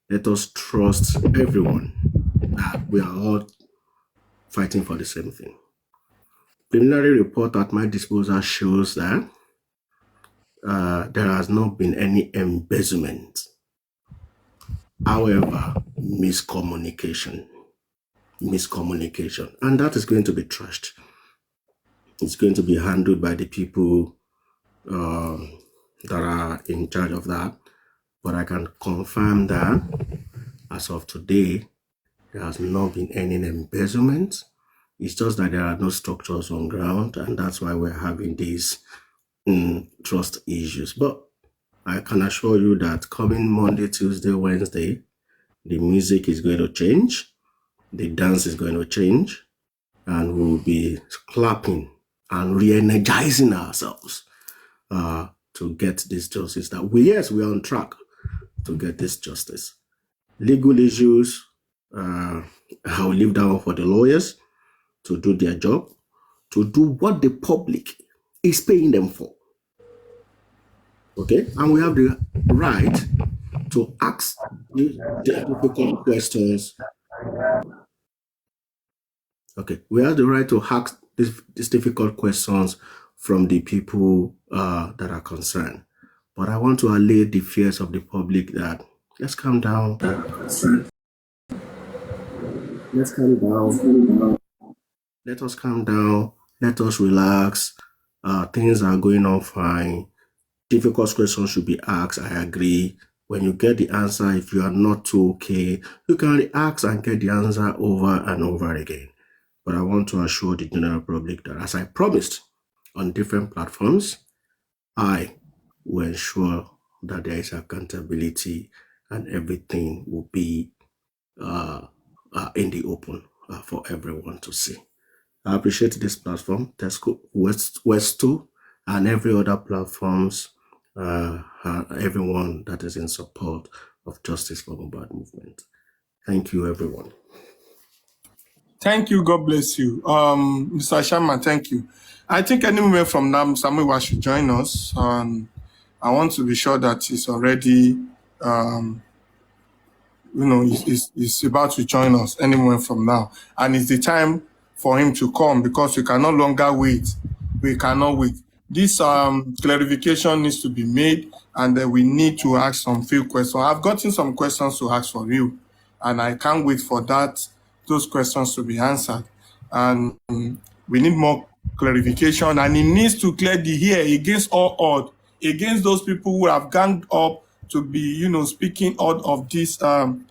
Let us trust everyone that we are all fighting for the same thing. Preliminary report at my disposal shows that there has not been any embezzlement. However, miscommunication, and that is going to be trashed. It's going to be handled by the people that are in charge of that. But I can confirm that as of today, there has not been any embezzlement. It's just that there are no structures on ground, and that's why we're having these trust issues. But I can assure you that coming Monday, Tuesday, Wednesday, the music is going to change, the dance is going to change, and we'll be clapping and re-energizing ourselves to get this justice. We are on track to get this justice. Legal issues, I'll leave that one for the lawyers to do their job, to do what the public is paying them for. Okay? And we have the right to ask the difficult questions. Okay, we have the right to ask these difficult questions from the people that are concerned. But I want to allay the fears of the public that let's calm down. Let's calm down. Let us calm down. Let us relax. Things are going on fine. Difficult questions should be asked. I agree. When you get the answer, if you are not too okay, you can ask and get the answer over and over again. But I want to assure the general public that, as I promised on different platforms, I will ensure that there is accountability and everything will be in the open for everyone to see. I appreciate this platform, Tesco, West2, and every other platforms, everyone that is in support of Justice for Mohbad movement. Thank you, everyone. Thank you. God bless you. Mr. Sharma, thank you. I think any moment from now, Samuel should join us. I want to be sure that he's already, he's about to join us any moment from now. And it's the time for him to come because we can no longer wait. We cannot wait. This clarification needs to be made, and then we need to ask some few questions. I've gotten some questions to ask for you, and I can't wait for those questions to be answered. And we need more clarification, and it needs to clear the air against all odds, against those people who have ganged up to be, you know, speaking out of this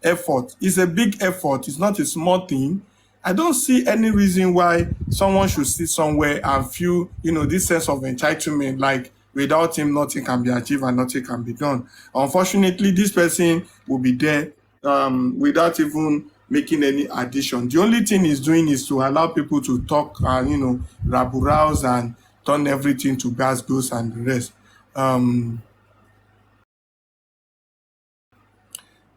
effort. It's a big effort. It's not a small thing. I don't see any reason why someone should sit somewhere and feel, you know, this sense of entitlement, like without him, nothing can be achieved and nothing can be done. Unfortunately, this person will be there without even making any addition. The only thing he's doing is to allow people to talk and, you know, rabble-rouse and turn everything to gas, goes and the rest.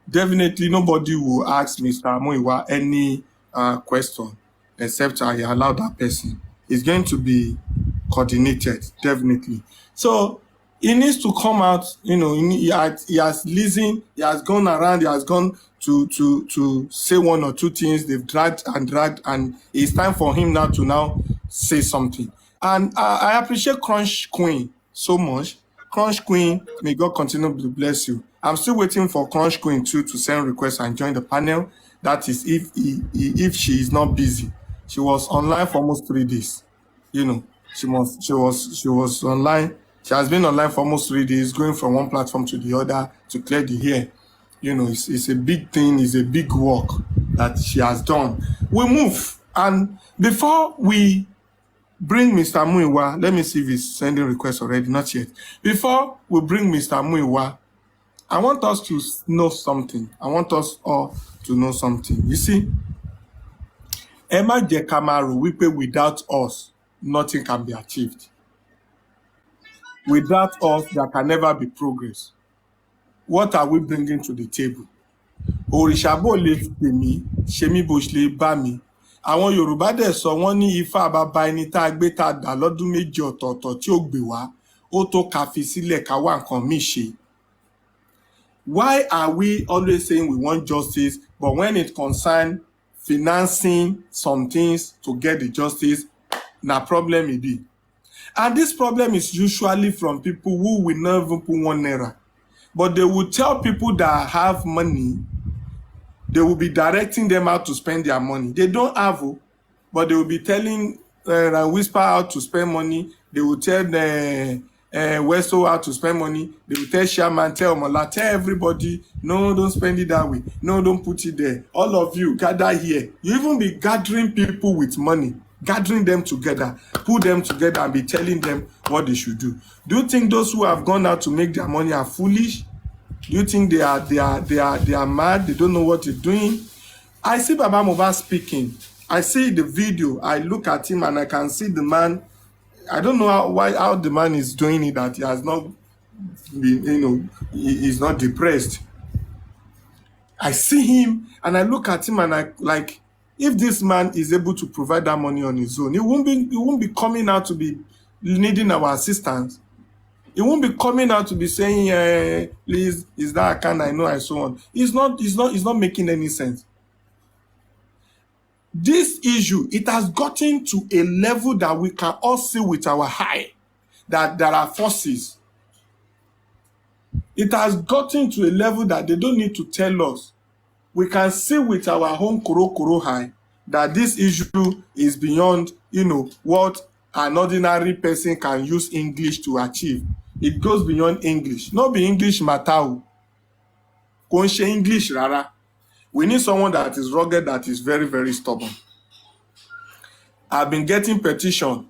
Definitely nobody will ask Mr. Muiwa any question except I allow that person. It's going to be coordinated, definitely. So he needs to come out, you know, he has listened, he has gone around, he has gone to say one or two things, they've dragged, and it's time for him now to say something. And I appreciate Crunch Queen so much. Crunch Queen, may God continue to bless you. I'm still waiting for Crunch Queen too to send requests and join the panel. That is if she is not busy. She was online for almost 3 days. You know, she was online. She has been online for almost 3 days, going from one platform to the other to clear the hair. You know, it's a big thing, it's a big work that she has done. We move, and before we bring Mr. Muiwa, let me see if he's sending requests already, not yet. Before we bring Mr. Muiwa, I want us to know something. I want us all to know something. You see, Emma Jekamaru, we pay without us, nothing can be achieved. Without us, there can never be progress. What are we bringing to the table? Òrìṣàbò lè pè mí, ṣe mí bó ṣe lè bá mi. Àwọn Yorùbá dẹ̀ sọ wọ́n ní ifá bàbá ẹni tá a gbé tá a dà lọ́dún méjì ọ̀tọ̀ọ̀tọ̀ tí ó gbé wá, ó tó ká fi sílẹ̀ ká wá nǹkan míì ṣe. Why are we always saying we want justice, but when it concerns financing some things to get the justice, na problem it be? And this problem is usually from people who will not even put 1 naira. But they will tell people that have money, they will be directing them how to spend their money. They don't have, but they will be telling and whisper how to spend money. They will tell Westo how to spend money. They will tell Shaman, tell Mola, tell everybody, no, don't spend it that way. No, don't put it there. All of you, gather here. You even be gathering people with money, gathering them together, put them together and be telling them what they should do. Do you think those who have gone out to make their money are foolish? Do you think they are mad? They don't know what they're doing? I see Baba Mohbad speaking. I see the video. I look at him and I can see the man. I don't know how the man is doing it, that he has not been, you know, he's not depressed. I see him and I look at him and I like, if this man is able to provide that money on his own, he won't be coming out to be needing our assistance. He won't be coming out to be saying, please, is that account I know and so on. It's not making any sense. This issue, it has gotten to a level that we can all see with our eye that there are forces. It has gotten to a level that they don't need to tell us. We can see with our own koro eye that this issue is beyond, you know, what an ordinary person can use English to achieve. It goes beyond English. Not be English matter. Kò English rara. We need someone that is rugged, that is very, very stubborn. I've been getting petition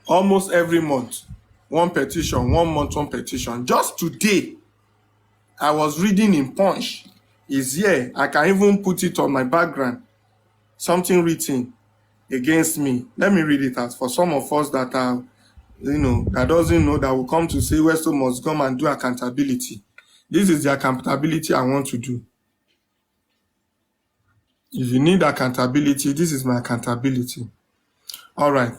almost every month. One petition, 1 month, one petition. Just today, I was reading in Punch. It's here. I can even put it on my background. Something written against me. Let me read it out for some of us that are, you know, that doesn't know, that will come to say Westo must come and do accountability. This is the accountability I want to do. If you need accountability, this is my accountability. All right.